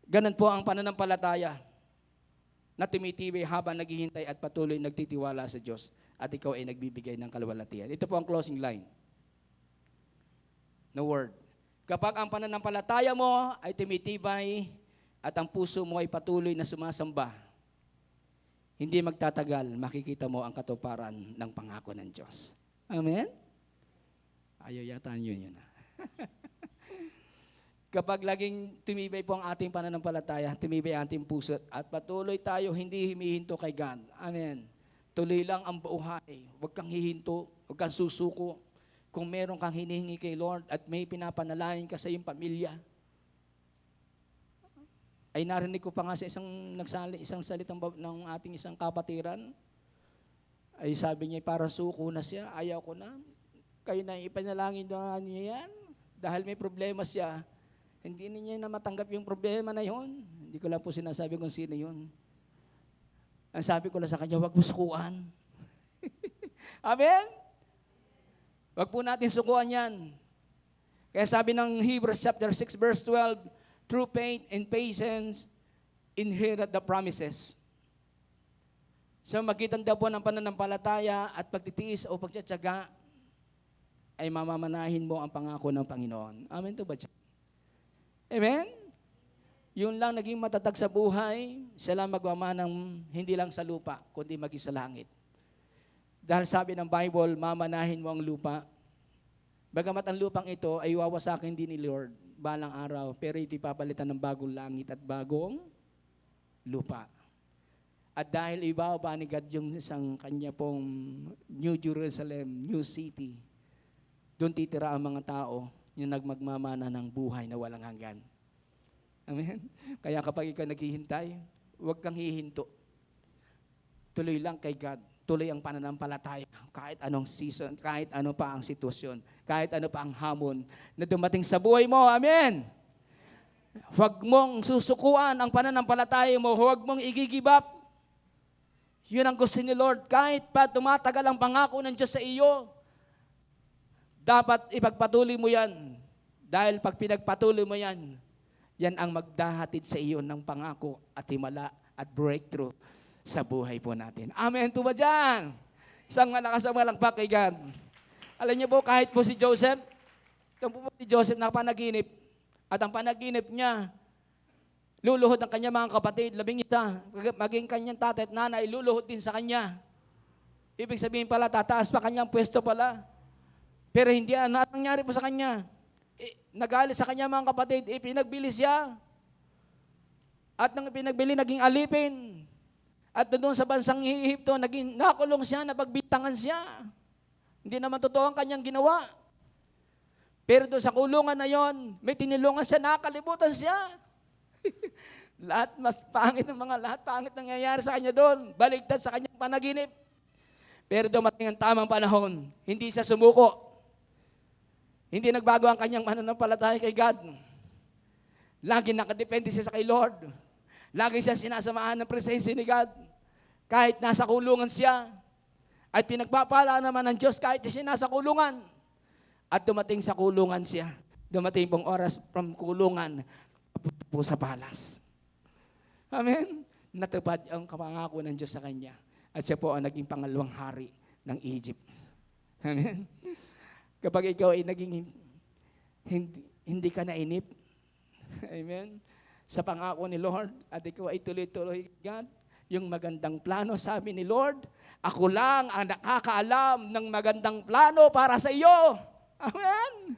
ganun po ang pananampalataya na tumitibay habang naghihintay at patuloy nagtitiwala sa Diyos at ikaw ay nagbibigay ng kaluwalhatian. Ito po ang closing line. No word. Kapag ang pananampalataya mo ay tumitibay at ang puso mo ay patuloy na sumasamba, hindi magtatagal, makikita mo ang katuparan ng pangako ng Diyos. Amen? Ayaw yata yun. Kapag laging tumibay po ang ating pananampalataya, tumibay ang ating puso at patuloy tayo hindi humihinto kay God. Amen. Tuloy lang ang buhay. Huwag kang hihinto, huwag kang susuko. Kung meron kang hinihingi kay Lord at may pinapanalangin ka sa iyong pamilya, ay narinig ko pa nga sa isang salitang ng ating isang kapatiran, ay sabi niya, para suko na siya, ayaw ko na. Kayo na ipanalangin na niya yan. Dahil may problema siya, hindi niya na matanggap yung problema na yun. Hindi ko lang po sinasabi kung sino yun. Ang sabi ko lang sa kanya, huwag mo sukuan. Amen? Huwag po natin sukuan yan. Kaya sabi ng Hebrews chapter 6 verse 12, through faith and patience, inherit the promises. Sa magitan daw po ng pananampalataya at pagtitiis o pagtsatsaga, ay mamamanahin mo ang pangako ng Panginoon. Amen to ba? Amen? Yun lang naging matatag sa buhay, siya lang magmamanang hindi lang sa lupa, kundi maging sa langit. Dahil sabi ng Bible, mamanahin mo ang lupa. Bagamat ang lupang ito ay wawasakin din ni Lord balang araw, pero ito ipapalitan ng bagong langit at bagong lupa. At dahil ibaba ni God yung isang kanya pong New Jerusalem, New City, doon titira ang mga tao yung nagmagmamana ng buhay na walang hanggan. Amen? Kaya kapag ikaw naghihintay, huwag kang hihinto. Tuloy lang kay God. Tuloy ang pananampalataya. Kahit anong season, kahit ano pa ang sitwasyon, kahit ano pa ang hamon na dumating sa buhay mo. Amen? Huwag mong susukuan ang pananampalataya mo. Huwag mong i-give up. Yun ang gusto ni Lord. Kahit pa tumatagal ang pangako ng Diyos sa iyo, dapat ipagpatuloy mo yan. Dahil pag pinagpatuloy mo yan, yan ang magdahatid sa iyo ng pangako at himala at breakthrough sa buhay po natin. Amen po ba dyan? Isang malakas ang malakpak kay God. Alam niyo po, kahit po si Joseph, ito po si Joseph nakapanaginip, at ang panaginip niya, luluhod ang kanyang mga kapatid, 11, maging kanyang tatay at nanay, luluhod din sa kanya. Ibig sabihin pala, tataas pa kanyang pwesto pala. Pero hindi, ano nangyari po sa kanya? Nagalit sa kanya mga kapatid, ipinagbili siya. At nang pinagbili, naging alipin. At doon sa bansang Ehipto, nakulong siya, napagbintangan siya. Hindi naman totoo ang kanyang ginawa. Pero doon sa kulungan na yon, may tinulungan siya, nakalimutan siya. Lahat mas pangit ng mga lahat, pangit nangyayari sa kanya doon. Baligtad sa kanyang panaginip. Pero dumating ang tamang panahon, hindi siya sumuko. Hindi nagbago ang kanyang pananampalataya kay God. Lagi nakadepende siya sa kay Lord. Lagi siya sinasamahan ng presensya ni God. Kahit nasa kulungan siya. At pinagpapala naman ng Diyos kahit siya nasa kulungan. At dumating sa kulungan siya. Dumating pong oras from kulungan po sa palas. Amen? Natupad ang kapangako ng Diyos sa kanya. At siya po ang naging pangalawang hari ng Egypt. Amen? Kapag ikaw ay naging hindi ka nainip, amen, sa pangako ni Lord, at ikaw ay tuloy-tuloy, God, yung magandang plano, sabi ni Lord, ako lang ang nakakaalam ng magandang plano para sa iyo. Amen?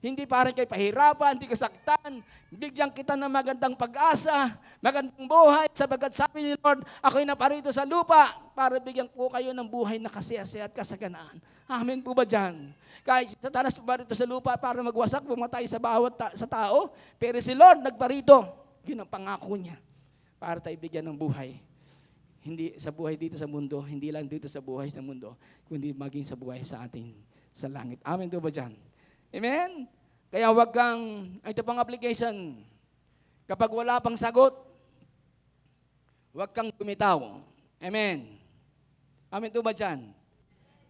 Hindi para kay pahirapan, hindi kasaktan, bigyan kita ng magandang pag-asa, magandang buhay, sabagat sabi ni Lord, ako'y naparito sa lupa para bigyan po kayo ng buhay na kasiyasya at kasaganaan. Amen po ba dyan? Kahit si Satanas parito sa lupa para magwasak, pumatay sa bawat sa tao, pero si Lord nagparito. Yun ang pangako niya para tayo bigyan ng buhay. Hindi sa buhay dito sa mundo, hindi lang dito sa buhay sa mundo, kundi maging sa buhay sa ating sa langit. Amen po ba dyan? Amen? Kaya wag kang, ito pang application, kapag wala pang sagot, wag kang bumitaw. Amen? Amen po ba dyan?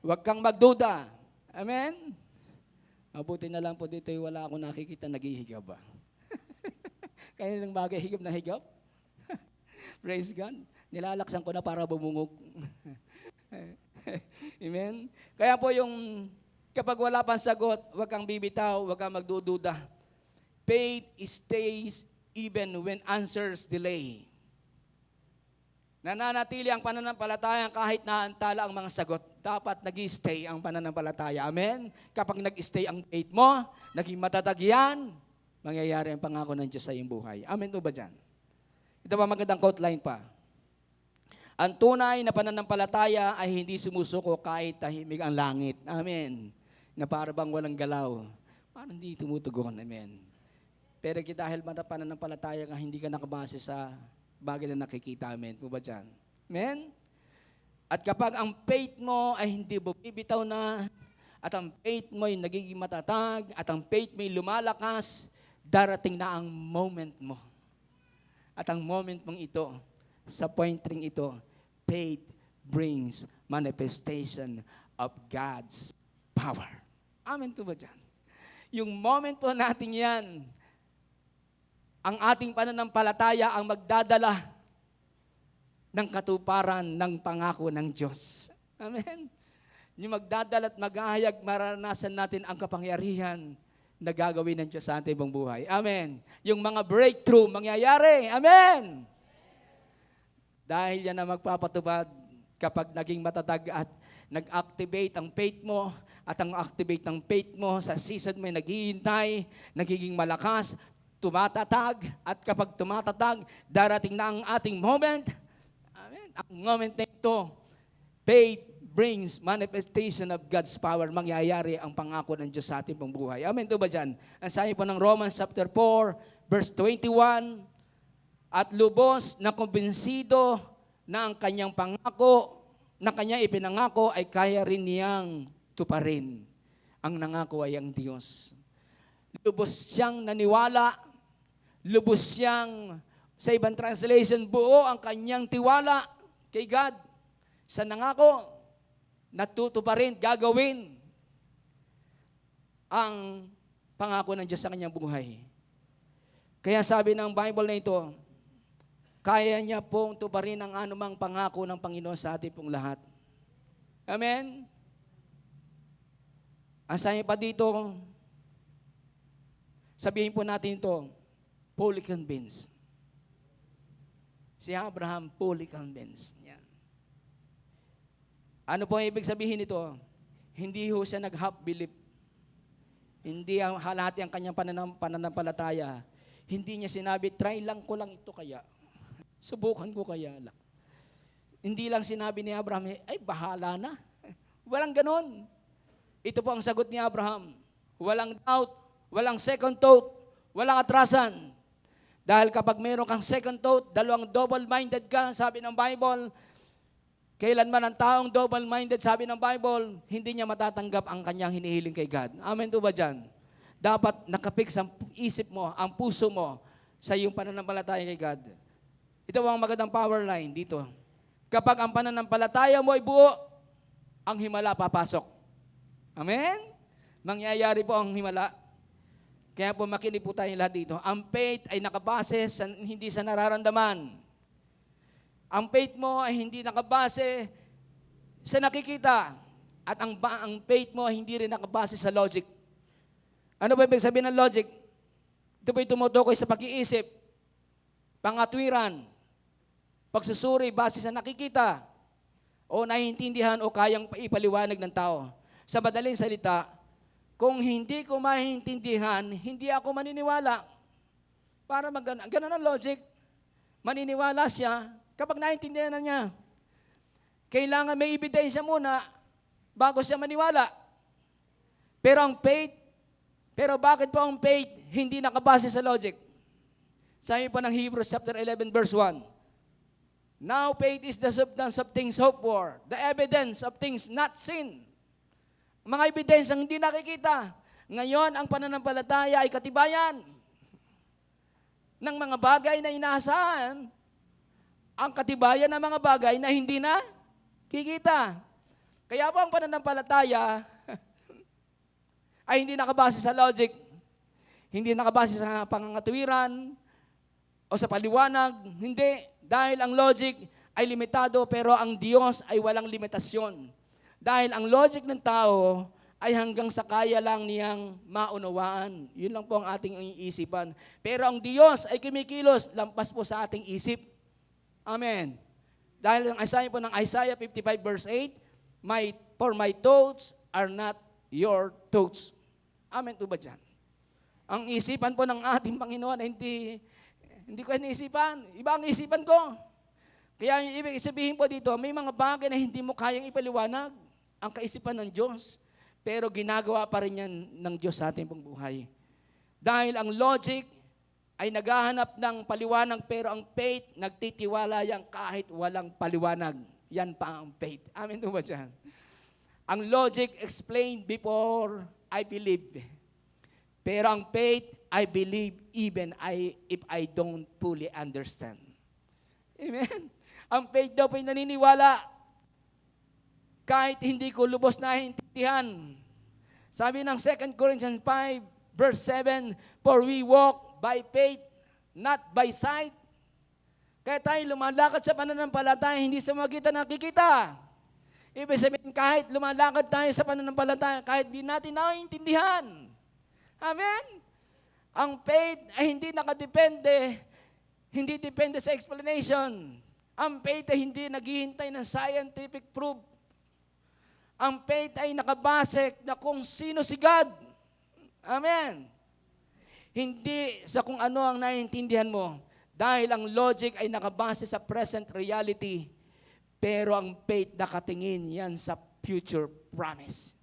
Wag kang magduda. Amen? Mabuti na lang po dito, wala akong nakikita naghihigab ba? Kaya ng bagay, higab na higab? Praise God. Nilalaksan ko na para bumungog. Amen? Kaya po yung kapag wala pang sagot, huwag kang bibitaw, huwag kang magdududa. Faith stays even when answers delay. Nananatili ang pananampalataya kahit naantala ang mga sagot. Dapat nag-stay ang pananampalataya. Amen? Kapag nag-stay ang faith mo, naging matatag yan, mangyayari ang pangako ng Diyos sa iyong buhay. Amen po ba dyan? Ito ba magandang quote line pa? Ang tunay na pananampalataya ay hindi sumusuko kahit tahimik ang langit. Amen. Na para bang walang galaw. Parang hindi tumutugon. Amen. Pero dahil pananampalataya ka, hindi ka nakabase sa bagay na nakikita. Amen. Po ba dyan? Amen? At kapag ang faith mo ay hindi bumibitaw na, at ang faith mo ay nagiging matatag, at ang faith mo ay lumalakas, darating na ang moment mo. At ang moment mong ito, sa point ring ito, faith brings manifestation of God's power. Amen po ba dyan? Yung moment po natin yan, ang ating pananampalataya ang magdadala ng katuparan ng pangako ng Diyos. Amen. Yung magdadala at maghahayag, maranasan natin ang kapangyarihan na gagawin ng Diyos sa ating buong buhay. Amen. Yung mga breakthrough mangyayari. Amen. Dahil yan ang magpapatupad kapag naging matatag at nag-activate ang faith mo, at ang activate ng faith mo sa season may naghihintay, nagiging malakas, tumatatag, at kapag tumatatag, darating na ang ating moment. Amen. Ang moment na ito, faith brings manifestation of God's power. Mangyayari ang pangako ng Diyos sa ating pong buhay. Amen. Ito ba dyan? Ang sabi po ng Romans chapter 4, verse 21, at lubos na kumbinsido na ang kanyang pangako, na kanya ipinangako ay kaya rin niyang tuparin. Ang nangako ay ang Diyos. Lubos siyang naniwala, lubos siyang, sa ibang translation, buo ang kanyang tiwala kay God. Sa nangako, natutuparin, gagawin ang pangako ng Diyos sa kanyang buhay. Kaya sabi ng Bible na ito, kaya niya pong tuparin ang anumang pangako ng Panginoon sa ating pong lahat. Amen? Ang sabi pa dito, sabihin po natin ito, fully convinced. Si Abraham, fully convinced. Yan. Ano po ang ibig sabihin nito? Hindi ho siya nag-half belief. Hindi ang halati ang kanyang pananampalataya. Hindi niya sinabi, try lang ko lang ito kaya. Subukan ko kaya lang. Hindi lang sinabi ni Abraham, ay bahala na. Walang ganon. Ito po ang sagot ni Abraham. Walang doubt, walang second thought, walang atrasan. Dahil kapag meron kang second thought, dalawang double-minded ka, sabi ng Bible, kailanman ang taong double-minded, sabi ng Bible, hindi niya matatanggap ang kanyang hinihiling kay God. Amen to ba dyan? Dapat nakapix ang isip mo, ang puso mo sa iyong pananampalataya kay God. Ito ang magandang power line dito. Kapag ang pananampalataya mo ay buo, ang himala papasok. Amen? Mangyayari po ang himala. Kaya po makinig po tayo lahat dito. Ang faith ay nakabase sa, hindi sa nararamdaman. Ang faith mo ay hindi nakabase sa nakikita. At ang faith mo ay hindi rin nakabase sa logic. Ano ba ibig sabihin ng logic? Ito po'y tumutukoy sa pag-iisip, pangatwiran, pagsusuri base sa nakikita, o naiintindihan o kayang ipaliwanag ng tao. Sa madaling salita, kung hindi ko maintindihan, hindi ako maniniwala. Para ganun ang logic. Maniniwala siya kapag naiintindihan na niya. Kailangan may ebidensya muna bago siya maniwala. Pero bakit po ang faith hindi nakabase sa logic? Sabi po ng Hebrews chapter 11 verse 1. Now faith is the substance of things hoped for, the evidence of things not seen. Mga ebidensyang hindi nakikita. Ngayon, ang pananampalataya ay katibayan ng mga bagay na inaasahan, ang katibayan ng mga bagay na hindi na kikita. Kaya po ang pananampalataya ay hindi nakabase sa logic, hindi nakabase sa pangangatuwiran o sa paliwanag. Hindi, dahil ang logic ay limitado pero ang Diyos ay walang limitasyon. Dahil ang logic ng tao ay hanggang sa kaya lang niyang maunawaan. Yun lang po ang ating iisipan. Pero ang Diyos ay kumikilos, lampas po sa ating isip. Amen. Dahil ang Isaiah po ng Isaiah 55 verse 8, for my thoughts are not your thoughts. Amen po ba dyan? Ang isipan po ng ating Panginoon ay hindi ko iniisipan. Iba ang isipan ko. Kaya yung ibig sabihin po dito, may mga bagay na hindi mo kayang ipaliwanag ang kaisipan ng Diyos, pero ginagawa pa rin yan ng Diyos sa ating pong buhay. Dahil ang logic ay naghahanap ng paliwanag, pero ang faith, nagtitiwala yan kahit walang paliwanag. Yan pa ang faith. Amen po ba dyan? Ang logic explained before I believe. Pero ang faith, I believe even if I don't fully understand. Amen? Ang faith daw po'y naniniwala kahit hindi ko lubos na intindihan. Sabi ng 2 Corinthians 5 verse 7, for we walk by faith, not by sight. Kaya tayo lumalakad sa pananampalataya, hindi sa mga kita nakikita. Ibig sabihin, kahit lumalakad tayo sa pananampalataya, kahit di natin naiintindihan. Amen? Ang faith ay hindi depende sa explanation. Ang faith ay hindi naghihintay ng scientific proof. Ang faith ay nakabase na kung sino si God. Amen? Hindi sa kung ano ang naiintindihan mo. Dahil ang logic ay nakabase sa present reality, pero ang faith nakatingin yan sa future promise.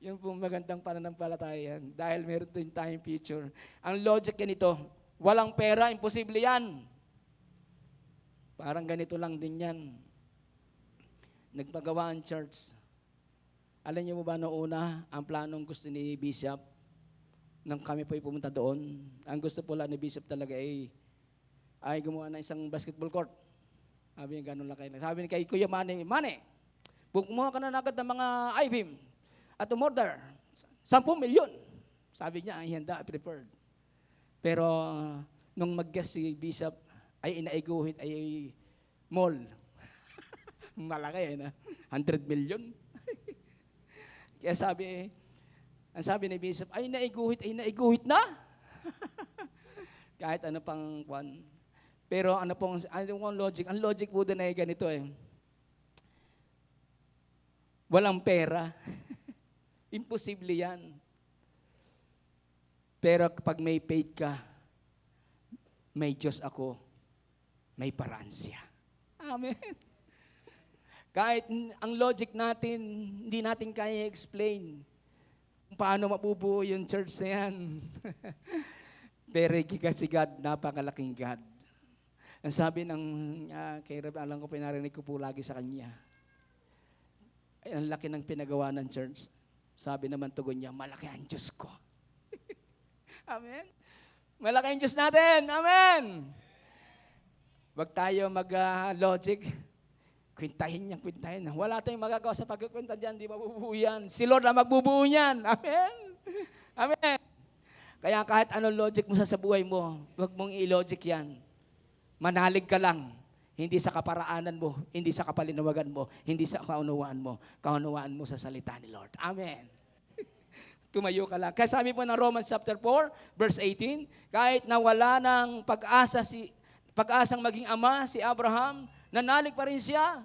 Yun po magandang pananampalataya yan. Dahil meron din tayong future. Ang logic ganito, walang pera, imposible yan. Parang ganito lang din yan. Nagpagawa ang church. Alam niyo ba noong una, ang planong gusto ni Bishop, nang kami po ay pumunta doon, ang gusto po lang ni Bishop talaga ay gumawa ng isang basketball court. Sabi niya, gano'n lang kayo. Sabi niya kay Kuya Manny, kumuha ka na agad ng mga I-beam at umorder. 10 milyon. Sabi niya, ay handa, prepared. Pero nung mag-guest si Bishop, ay inaiguhit ay mall. Malaki na. 100 million. Kaya ang sabi ni Bishop, ay naiguhit na. Kahit ano pang kwan. Pero ano pong logic? Ang logic po doon ay ganito eh. Walang pera. Imposible yan. Pero kapag may faith ka, may Diyos ako, may paraan siya. Amen. Kahit ang logic natin, hindi natin kaya explain kung paano mabubuo yung church na yan. Pero kasi God, napakalaking God. Ang sabi ng kay Reb, alam ko, pinarinig ko po lagi sa kanya. Ay, ang laki ng pinagawa ng church. Sabi naman tugon niya, malaki ang Diyos ko. Amen? Malaki ang Diyos natin. Amen? Wag tayo mag-logic. Kwintahin. Wala tayong magagawa sa pagkukwenta dyan, di mabubuo yan. Si Lord na magbubuo yan. Amen? Amen? Kaya kahit anong logic mo sa buhay mo, wag mong i-logic yan. Manalig ka lang. Hindi sa kaparaanan mo, hindi sa kapalinawagan mo, hindi sa kaunawaan mo sa salita ni Lord. Amen. Tumayo ka lang. Kaya sabi po ng Romans chapter 4, verse 18, kahit nawala ng pag-asang maging ama si Abraham, nanalig pa rin siya.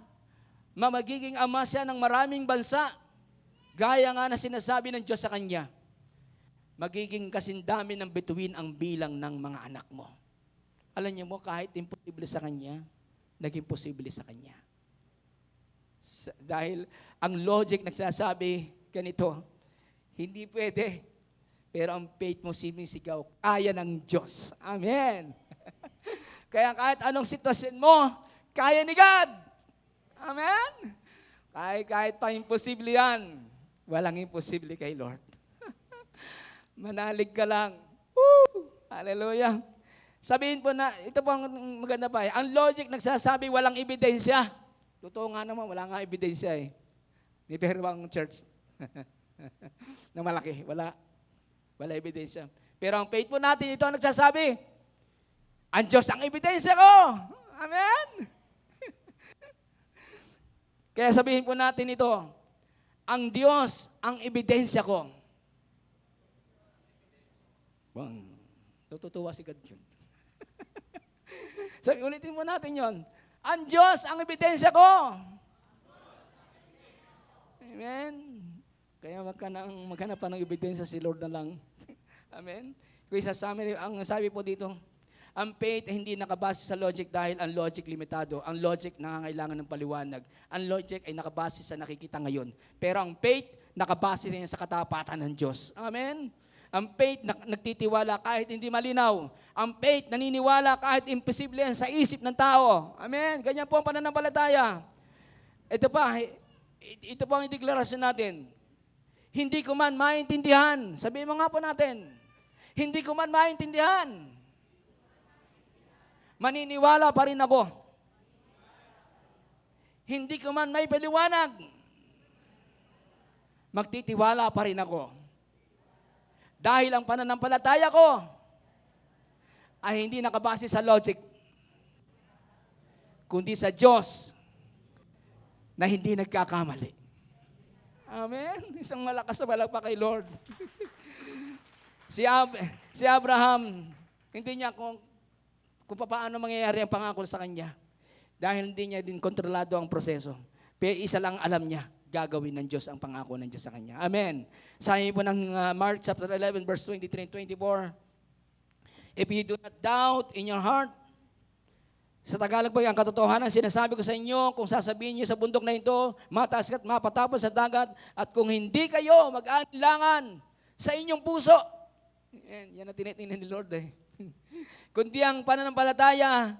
Magiging ama siya ng maraming bansa. Gaya nga na sinasabi ng Diyos sa kanya, magiging kasindami ng bituin ang bilang ng mga anak mo. Alam niyo mo, kahit imposible sa kanya, naging posible sa kanya. Dahil ang logic nagsasabi ganito, hindi pwede. Pero ang faith mo sinisigaw, kaya ng Diyos. Amen. Kaya kahit anong sitwasyon mo, kaya ni God. Amen. Kahit pa imposible yan, walang imposible kay Lord. Manalig ka lang. Woo! Hallelujah. Sabihin po na, ito po ang maganda pa eh. Ang logic nagsasabi walang ebidensya. Totoo nga naman, wala nga ebidensya eh. May pero ang church na malaki, wala ebidensya. Pero ang faith po natin, ito ang nagsasabi, ang Diyos ang ebidensya ko. Amen? Kaya sabihin po natin ito, ang Diyos ang ebidensya ko. Wow. Tutuwa si God yun. So, ulitin mo natin yon. Ang Diyos ang ebidensya ko. Amen. Kaya maghanap pa ng ebidensya si Lord na lang. Amen. Kaya sa summary, ang sabi po dito, ang faith ay hindi nakabase sa logic dahil ang logic limitado. Ang logic nangangailangan ng paliwanag. Ang logic ay nakabase sa nakikita ngayon. Pero ang faith nakabase rin sa katapatan ng Diyos. Amen. Ang faith nagtitiwala kahit hindi malinaw. Ang faith naniniwala kahit imposible yan sa isip ng tao. Amen. Ganyan po ang pananampalataya. Ito po ang deklarasyon natin. Hindi ko man maintindihan. Sabihin mo nga po natin. Hindi ko man maintindihan. Maniniwala pa rin ako. Hindi ko man may paliwanag. Magtitiwala pa rin ako. Dahil ang pananampalataya ko ay hindi nakabase sa logic. kundi sa Diyos na hindi nagkakamali. Amen? Isang malakas na palakpak kay Lord. Si Abraham, hindi niya kung paano mangyayari ang pangako sa kanya. Dahil hindi niya din kontrolado ang proseso. Pero isa lang alam niya, gagawin ng Diyos ang pangako ng Diyos sa kanya. Amen. Sabi po ng Mark chapter 11 verse 23 and 24, if you do not doubt in your heart, sa Tagalog po, ang katotohanan, sinasabi ko sa inyo, kung sasabihin niyo sa bundok na ito, mataas at mapatapon sa dagat, at kung hindi kayo mag-anilangan sa inyong puso, yan ang tinitingnan ni Lord eh. Kundi ang pananampalataya,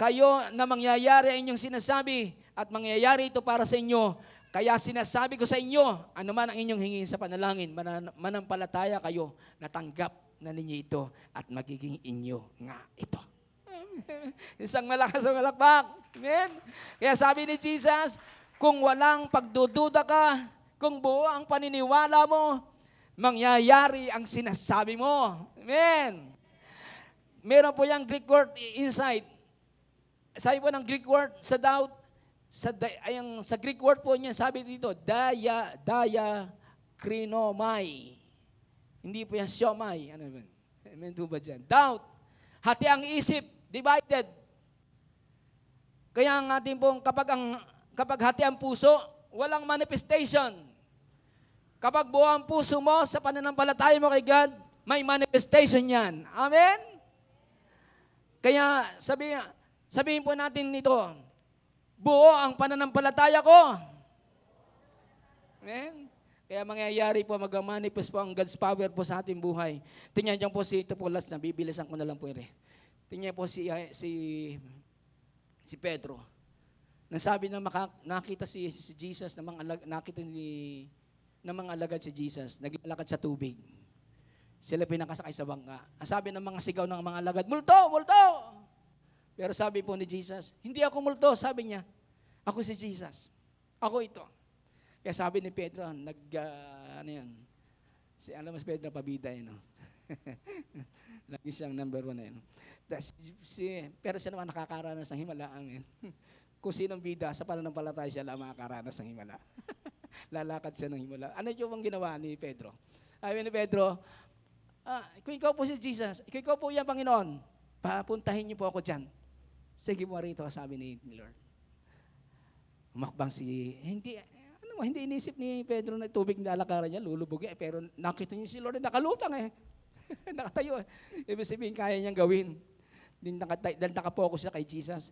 kayo na mangyayari ang inyong sinasabi, at mangyayari ito para sa inyo. Kaya sinasabi ko sa inyo, ano man ang inyong hingin sa panalangin, manampalataya kayo, natanggap na ninyo ito, at magiging inyo nga ito. Isang malakas ang malakpak. Amen? Kaya sabi ni Jesus, kung walang pagdududa ka, kung buo ang paniniwala mo, mangyayari ang sinasabi mo. Amen? Meron po yung Greek word inside. Sabi po ng Greek word sa doubt, sa Greek word po niya, sabi dito, krinomai. Hindi po yan siomai. Ano ba? Amen po ba dyan? Doubt. Hati ang isip. Divided. Kaya ang ating pong, kapag hati ang puso, walang manifestation. Kapag buo ang puso mo sa pananampalataya mo kay God, may manifestation yan. Amen? Kaya sabihin po natin nito, buo ang pananampalataya ko. Amen? Kaya mangyayari po, mag-manifest po ang God's power po sa ating buhay. Tingnan niyo po ito po last na, bibilisan ko na lang po rin. Tingnan po si Pedro. Nasabi na nakita si Jesus, nakita ng mga alagad si Jesus, naglalakad sa tubig. Sila pinakasakay sa bangka. Ang sabi ng mga sigaw ng mga alagad, multo, multo! Pero sabi po ni Jesus, hindi ako multo, sabi niya, ako si Jesus. Ako ito. Kaya sabi ni Pedro, alam mo si Pedro, pabida yun, no? Lagi siyang number 1 na yun. Pero siya naman nakakaranas ng himala. Amen. Kung sinong bida, sa pananampalataya siya lang makakaranas ng himala. Lalakad siya ng himala. Ano yung bang ginawa ni Pedro? Sabi ni Pedro, kung ikaw po si Jesus, kung ikaw po yan, Panginoon, papuntahin niyo po ako dyan. Sige po rito, sabi ni Lord. Umakbang hindi inisip ni Pedro na tubig nilalakaran niya, lulubog eh. Pero nakita niyo si Lord, nakalutang eh. Nakatayo eh. Ibig sabihin, kaya niyang gawin. Dahil nakapokus siya kay Jesus.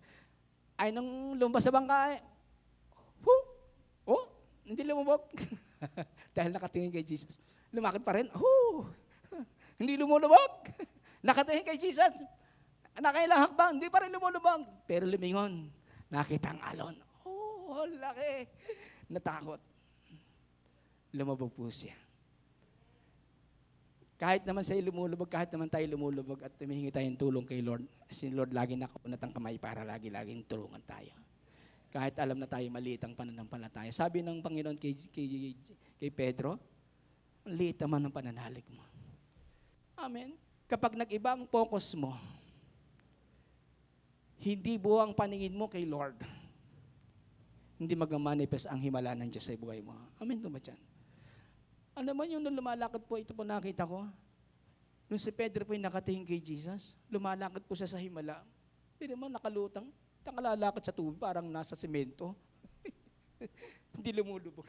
Ay, nung lumabas sa bangka, hindi lumubog. Dahil nakatingin kay Jesus. Lumakad pa rin, hindi lumulubog. Nakatingin kay Jesus. Nakailang hakbang, hindi pa rin lumulubog. Pero lumingon, nakita ang alon. Laki. Natakot. Lumubog po siya. Kahit naman tayo lumulubog at humihingi tayong tulong kay Lord, si Lord lagi nakaunat ang kamay para laging tulungan tayo. Kahit alam na tayo maliit ang pananampalataya. Sabi ng Panginoon kay Pedro, liit naman ang pananalig mo. Amen. Kapag nag-iba ang focus mo, hindi buo ang paningin mo kay Lord, hindi mag-manifest ang himala ng Diyos sa buhay mo. Amen ba dyan? Ano man yung lumalakad po, ito po nakita ko. Nung si Pedro po yung nakatingin kay Jesus, lumalakad po siya sa himala. Pero naman nakalutang, nakalalakad sa tubig, parang nasa semento. Hindi lumulubog.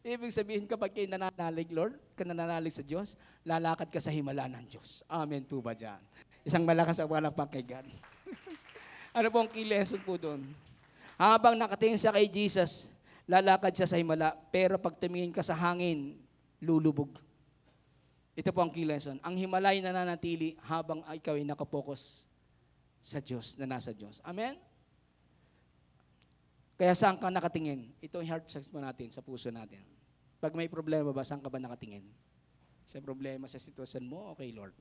Ibig sabihin, kapag kayo nananalig, Lord, nananalig sa Diyos, lalakad ka sa himala ng Diyos. Amen po ba dyan? Isang malakas ang walakpak kay God. Ano po ang key lesson po doon? Habang nakatingin siya kay Jesus, lalakad siya sa himala, pero pag tumingin ka sa hangin, lulubog. Ito po ang key lesson. Ang himalay nananatili habang ikaw ay nakapokus sa Diyos, na nasa Diyos. Amen? Kaya saan ka nakatingin? Ito yung heart sex mo natin, sa puso natin. Pag may problema ba, saan ka ba nakatingin? Sa problema, sa sitwasyon mo, okay, Lord.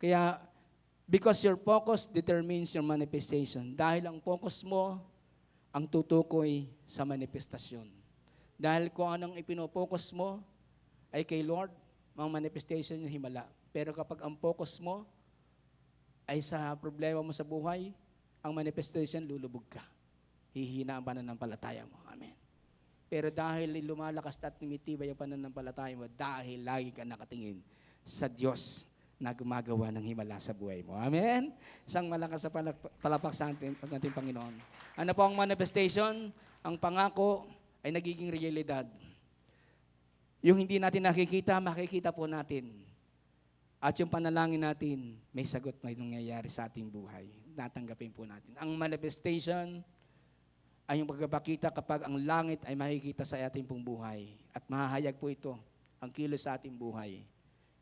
Kaya, because your focus determines your manifestation. Dahil ang focus mo, ang tutukoy sa manifestasyon. Dahil kung anong ipinopokus mo ay kay Lord, mga manifestation yung himala. Pero kapag ang focus mo ay sa problema mo sa buhay, ang manifestation, lulubog ka. Hihina ang pananampalataya mo. Amen. Pero dahil lumalakas at tumitibay ang pananampalataya mo, dahil lagi ka nakatingin sa Diyos na gumagawa ng himala sa buhay mo. Amen? Isang malakas sa palapak sa ating Panginoon. Ano po ang manifestation? Ang pangako ay nagiging realidad. Yung hindi natin nakikita, makikita po natin. At yung panalangin natin, may sagot may nangyayari sa ating buhay. Natanggapin po natin. Ang manifestation ay yung pagkabakita kapag ang langit ay makikita sa ating pong buhay. At mahahayag po ito, ang kilos sa ating buhay,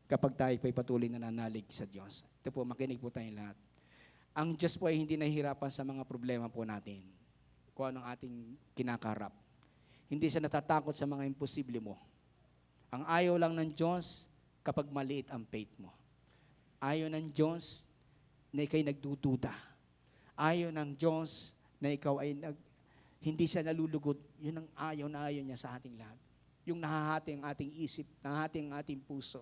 kapag tayo po'y patuloy na nanalig sa Diyos. Ito po, makinig po tayong lahat. Ang Diyos po ay hindi nahihirapan sa mga problema po natin, kung anong ating kinakarap. Hindi siya natatakot sa mga imposible mo. Ang ayaw lang ng Diyos, kapag maliit ang faith mo. Ayaw ng Diyos na ikaw'y nagdududa. Ayaw ng Diyos na ikaw ay hindi siya nalulugod. Yun ang ayaw na ayaw niya sa ating lahat. Yung nahahati ang ating isip, nahahati ang ating puso.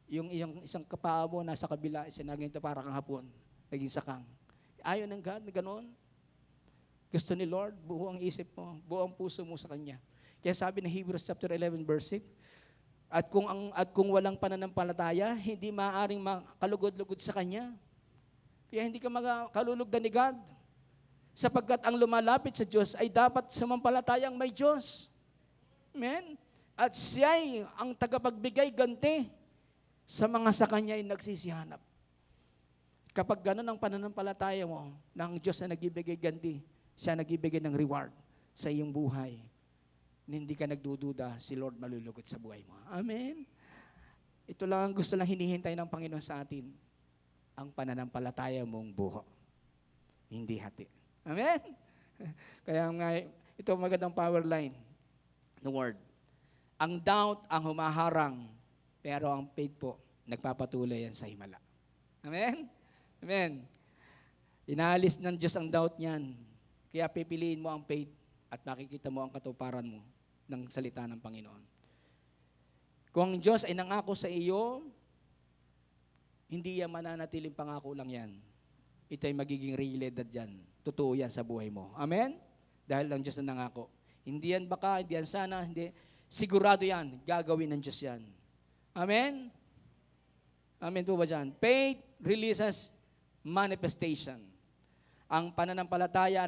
Yung isang kapaa mo nasa kabila, sinagin ito para kang hapon, naging sakang. Ayaw ng God na ganoon. Gusto ni Lord, buo ang isip mo, buo ang puso mo sa Kanya. Kaya sabi ng Hebrews chapter 11 verse 6, at kung walang pananampalataya, hindi maaaring makalugod-lugod sa Kanya. Kaya hindi ka makalulugdan ni God. Sapagkat ang lumalapit sa Diyos ay dapat sumampalatayang may Diyos. Amen? At siya'y ang tagapagbigay ganti sa mga sa Kanya ay nagsisihanap. Kapag gano'n ang pananampalataya mo, na ang Diyos na nagbibigay ganti, siya nagbibigay ng reward sa iyong buhay. Hindi ka nagdududa, si Lord malulugod sa buhay mo. Amen? Ito lang ang gusto lang hinihintay ng Panginoon sa atin, ang pananampalataya mong buho. Hindi hati. Amen? Kaya nga, ito magandang power line ng word. Ang doubt ang humaharang, pero ang faith po, nagpapatuloy yan sa himala. Amen? Amen. Inaalis ng Diyos ang doubt niyan. Kaya pipiliin mo ang faith at makikita mo ang katuparan mo ng salita ng Panginoon. Kung ang Diyos ay nangako sa iyo, hindi yan mananatiling pangako lang yan. Ito ay magiging realidad yan. Totoo yan sa buhay mo. Amen? Dahil ang Diyos na nangako. Hindi yan baka, hindi yan sana, hindi. Sigurado yan. Gagawin ng Diyos yan. Amen? Amen po ba dyan? Faith releases manifestation. Ang pananampalataya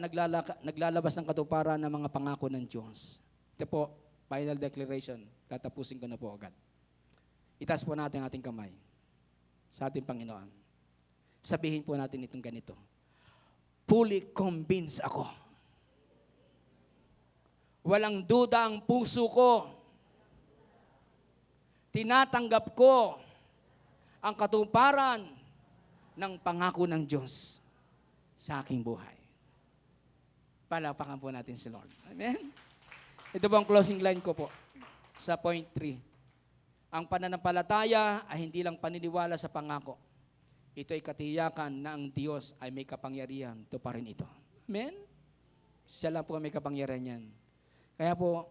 naglalabas ng katuparan ng mga pangako ng Diyos. Ito po, final declaration. Tatapusin ko na po agad. Itaas po natin ang ating kamay sa ating Panginoon. Sabihin po natin itong ganito. Fully convinced ako. Walang duda ang puso ko. Tinatanggap ko ang katuparan ng pangako ng Diyos sa aking buhay. Palapakan po natin si Lord. Amen? Ito po ang closing line ko po sa point 3. Ang pananampalataya ay hindi lang paniniwala sa pangako. Ito ay katiyakan na ang Diyos ay may kapangyarihan tuparin ito. Amen? Siya lang po may kapangyarihan yan. Kaya po,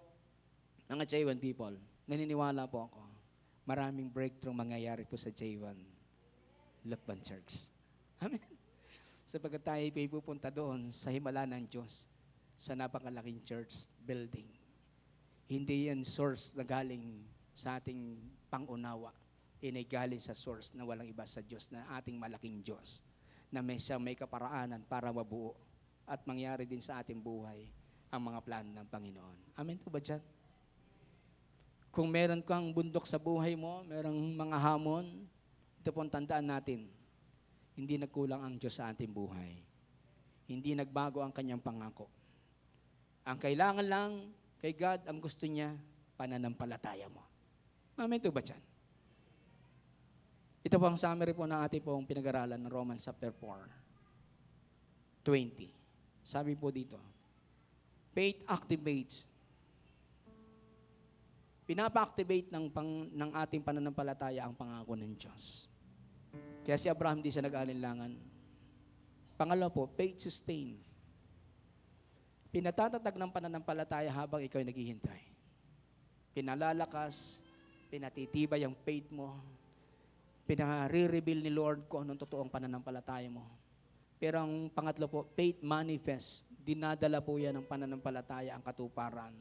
mga J1 people, naniniwala po ako, maraming breakthrough mangyayari po sa J1 Lukban Church. Amen? Sapagkat tayo pupunta doon sa himala ng Diyos, sa napakalaking church building. Hindi yan source na galing sa ating pangunawa. Inay galing sa source na walang iba sa Diyos, na ating malaking Diyos, na may kaparaanan para mabuo at mangyari din sa ating buhay ang mga plano ng Panginoon. Amen po ba dyan? Kung meron kang bundok sa buhay mo, merong mga hamon, ito pong tandaan natin, hindi nagkulang ang Diyos sa ating buhay. Hindi nagbago ang kanyang pangako. Ang kailangan lang kay God, ang gusto niya, pananampalataya mo. Amen po ba dyan? Ito po ang summary po ng ating pong pinag-aralan ng Romans chapter 4:20. Sabi po dito, faith activates. Pinapa-activate ng ating pananampalataya ang pangako ng Diyos. Kaya si Abraham di siya nag-alinlangan. Pangalawa po, faith sustain. Pinatatatag ng pananampalataya habang ikaw ay naghihintay. Pinalalakas, pinatitibay ang faith mo. pinaka-re-reveal ni Lord kung anong totoong pananampalataya mo. Pero ang pangatlo po, faith manifest. Dinadala po yan ng pananampalataya ang katuparan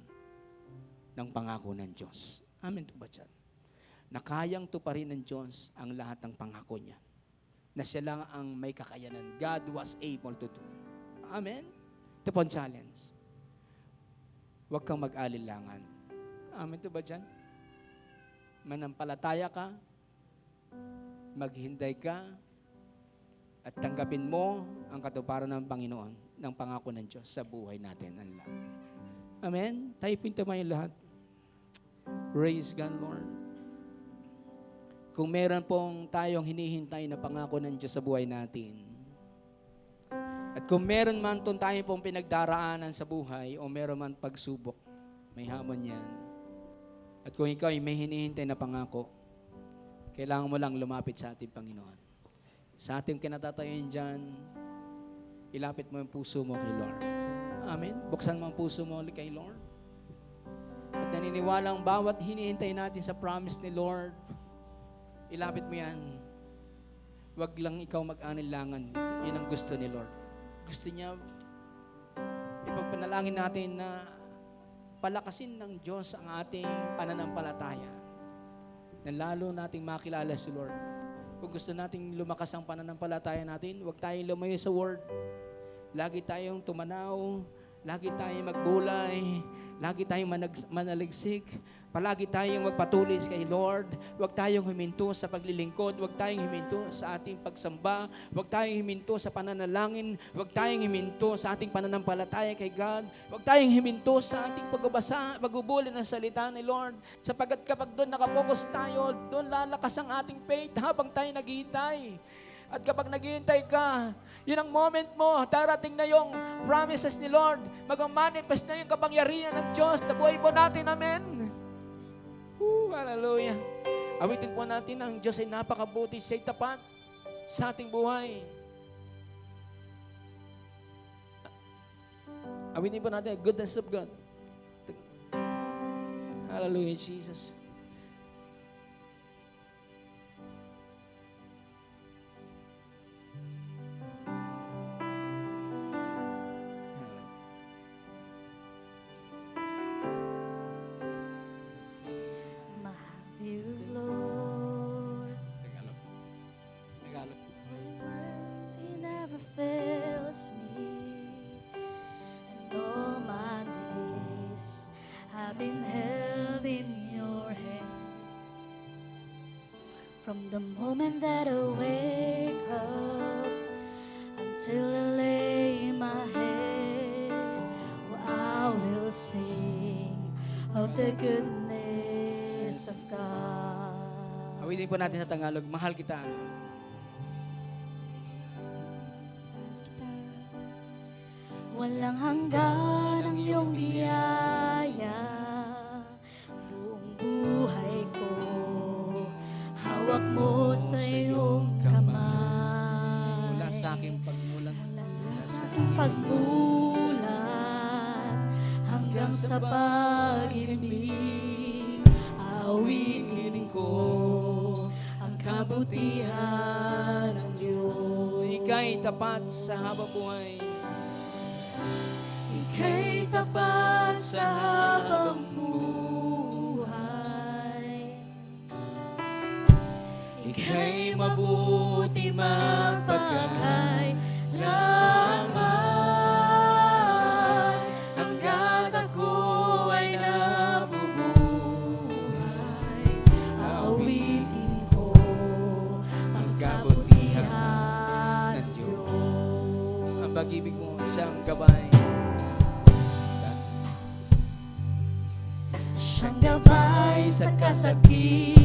ng pangako ng Diyos. Amen po ba dyan? Na kayang tuparin ng Diyos ang lahat ng pangako niya. Na siya lang ang may kakayanan. God was able to do. Amen? Ito po ang challenge. Huwag kang mag-alilangan. Amen po ba dyan? Manampalataya ka, maghinday ka, at tanggapin mo ang katuparan ng Panginoon, ng pangako ng Diyos sa buhay natin. Amen? Tayo pintumayo lahat. Praise God, Lord. Kung meron pong tayong hinihintay na pangako ng Diyos sa buhay natin, at kung meron man tayo pong pinagdaraanan sa buhay o meron man pagsubok, may hamon yan. At kung ikaw ay may hinihintay na pangako, kailangan mo lang lumapit sa ating Panginoon. Sa ating kinatatayin dyan, ilapit mo yung puso mo kay Lord. Amen? Buksan mo ang puso mo kay Lord. At naniniwala ang bawat hinihintay natin sa promise ni Lord, ilapit mo yan. Huwag lang ikaw mag-anilangan. Yun ang gusto ni Lord. Gusto niya, ipagpanalangin natin na palakasin ng Diyos ang ating pananampalataya. Na lalo nating makilala si Lord. Kung gusto nating lumakas ang pananampalataya natin, huwag tayong lumayo sa Word. Lagi tayong tumanaw, lagi tayong magbulay, lagi tayong manaligsik, palagi tayong magpatuloy kay Lord. Huwag tayong huminto sa paglilingkod, huwag tayong huminto sa ating pagsamba, huwag tayong huminto sa pananalangin, huwag tayong huminto sa ating pananampalataya kay God, huwag tayong huminto sa ating pagbubuli ng salita ni Lord. Sapagkat kapag doon nakapokus tayo, doon lalakas ang ating faith habang tayo naghihintay. At kapag naghihintay ka, yun ang moment mo, darating na yung promises ni Lord, mag-manifest na yung kapangyarihan ng Diyos na buhay po natin. Amen. Hallelujah. Awitin po natin ang Diyos ay napakabuti, siya'y tapat sa ating buhay. Awitin po natin, goodness of God. Hallelujah, Jesus. From the moment that I wake up until I lay my head, I will sing of the goodness of God. Awitin po natin sa Tagalog, mahal kita. Walang hanggan ang iyong biyaya, buong buhay ko hawak mo sa iyong kamay. Mula sa aking pagmulat, Mula sa aking pagmulat hanggang sa pag-ibig, awitin ko ang kabutihan ng Diyos. Ika'y tapat sa habang buhay. Ika'y tapat sa habang buhay. Ika'y mabuti magpagkailanman, hanggat ako ay nabubuhay. Awitin ko ang kabutihan ng Diyos. Ang pag-ibig mo, isang gabay. Siyang gabay sa kasakitan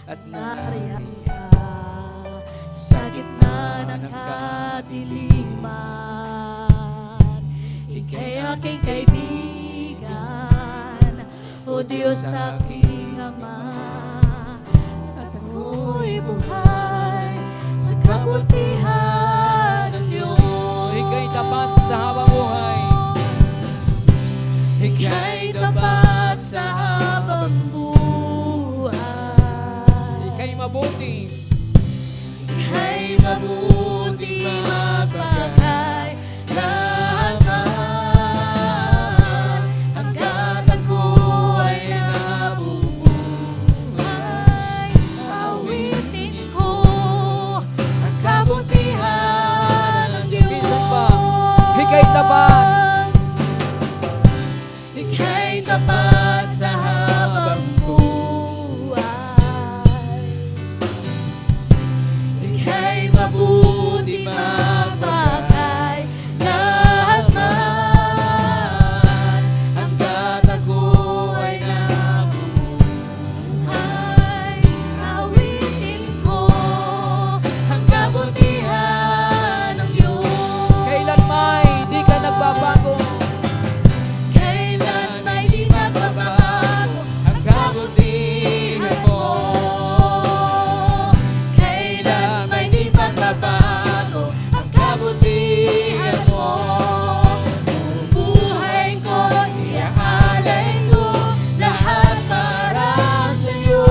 At nariyan ka sa gitna ng kadiliman. Ika'y aking kaibigan, O Diyos aking Ama, at ako'y buhay sa kabutihan ng Diyos. Ika'y tapat sa habang buhay. Ika'y tapat sa habang buhay. mabuti. Ika'y mabuti magpakailanman, hanggat ako'y nabubuhay. Awitin ko ang kabutihan ng Diyos. Minsan pa, ika'y tapat. Ika'y tapat sa habang buhay. Ika'y mabuti magpakailanman, hanggat ako'y nabubuhay. Awitin ko ang kabutihan ng Diyos. Kailan may di ka nagbabago. Kailan may di magbabago ang kabutihan mo. Kailan may di magbabago ang kabutihan mo. Buhay ko, iaalay ko lahat para sa'yo.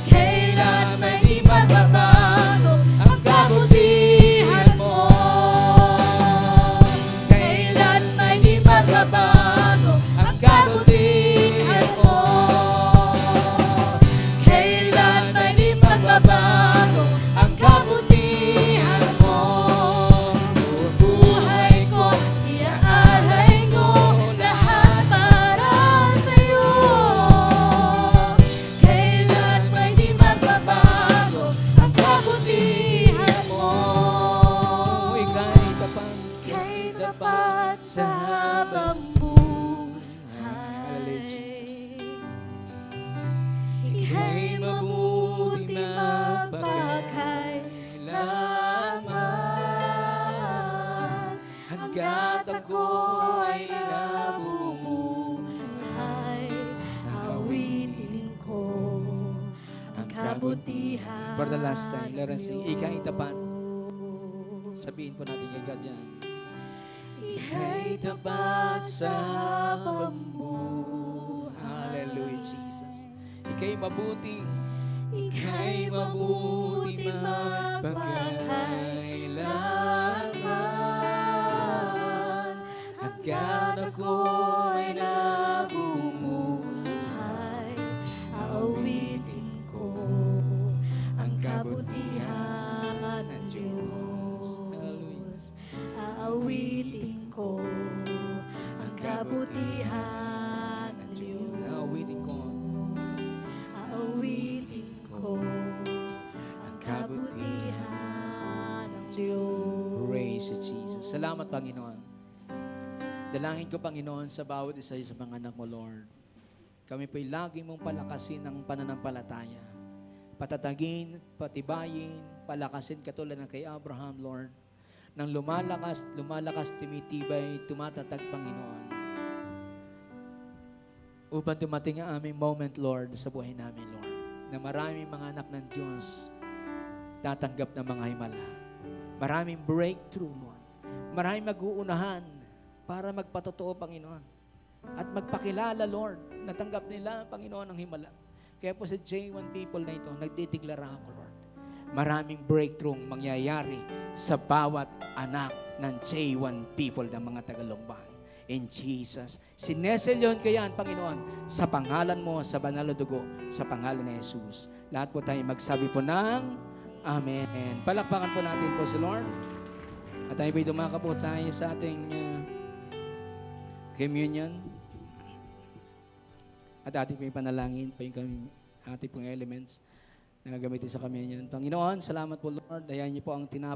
Kailan may di magbabago ang kabutihan mo. Kailan may di magbabago ang kabutihan mo. Kailan may di magbabago ang kabutihan mo. Buhay ko, iaalay ko lahat para sa'yo. Kailan may di magbabago ang kabutihan mo. Ika'y tapat. Ika'y tapat sa habang Hallelujah, Jesus. buhay. Ika'y mabuti magpakailanman, hanggat ako'y nabubuhay. Awitin ko ang kabutihan. For the last time, let us sing, ika'y tapat. Sabihin po natin kay God dyan. Ika'y tapat sa pambuhay. Hallelujah, Jesus. Ika'y mabuti. Ika'y mabuti magpakailanman, hanggat ako'y nabubuhay. Awitin ko ang kabutihan ng Diyos. Hallelujah. Aawitin ko ang kabutihan ng Diyos. Naawitin ko. Aawitin ko ang kabutihan ng Diyos. Praise you, Jesus. Salamat, Panginoon. Dalangin ko, Panginoon, sa bawat isa sa mga anak mo, Lord. Kami po'y lagi mong palakasin ng pananampalataya. Patatagin, patibayin, palakasin katulad ng kay Abraham, Lord. Nang lumalakas, tumitibay, tumatatag, Panginoon. Upang dumating ang aming moment, Lord, sa buhay namin, Lord. Na maraming mga anak ng Diyos tatanggap ng mga himala. Maraming breakthrough, Lord. Maraming mag-uunahan para magpatotoo, Panginoon. At magpakilala, Lord. Natanggap nila, Panginoon, ang himala. Kaya po sa J1 people na ito, nagdideklara ako, Lord. Maraming breakthrough mangyayari sa bawat anak ng J1 people ng mga Tagalongban. In Jesus. Sinesel yun kaya, Panginoon, sa pangalan mo, sa banal na dugo, sa pangalan ni Jesus. Lahat po tayo magsabi po ng Amen. Palakpakan po natin po si Lord. At tayo po'y dumakapot tayo sa ating communion. At ating po'y panalangin pa yung ating pong elements na gagamitin sa communion. Panginoon, salamat po Lord. Ayan niyo po ang tinapay.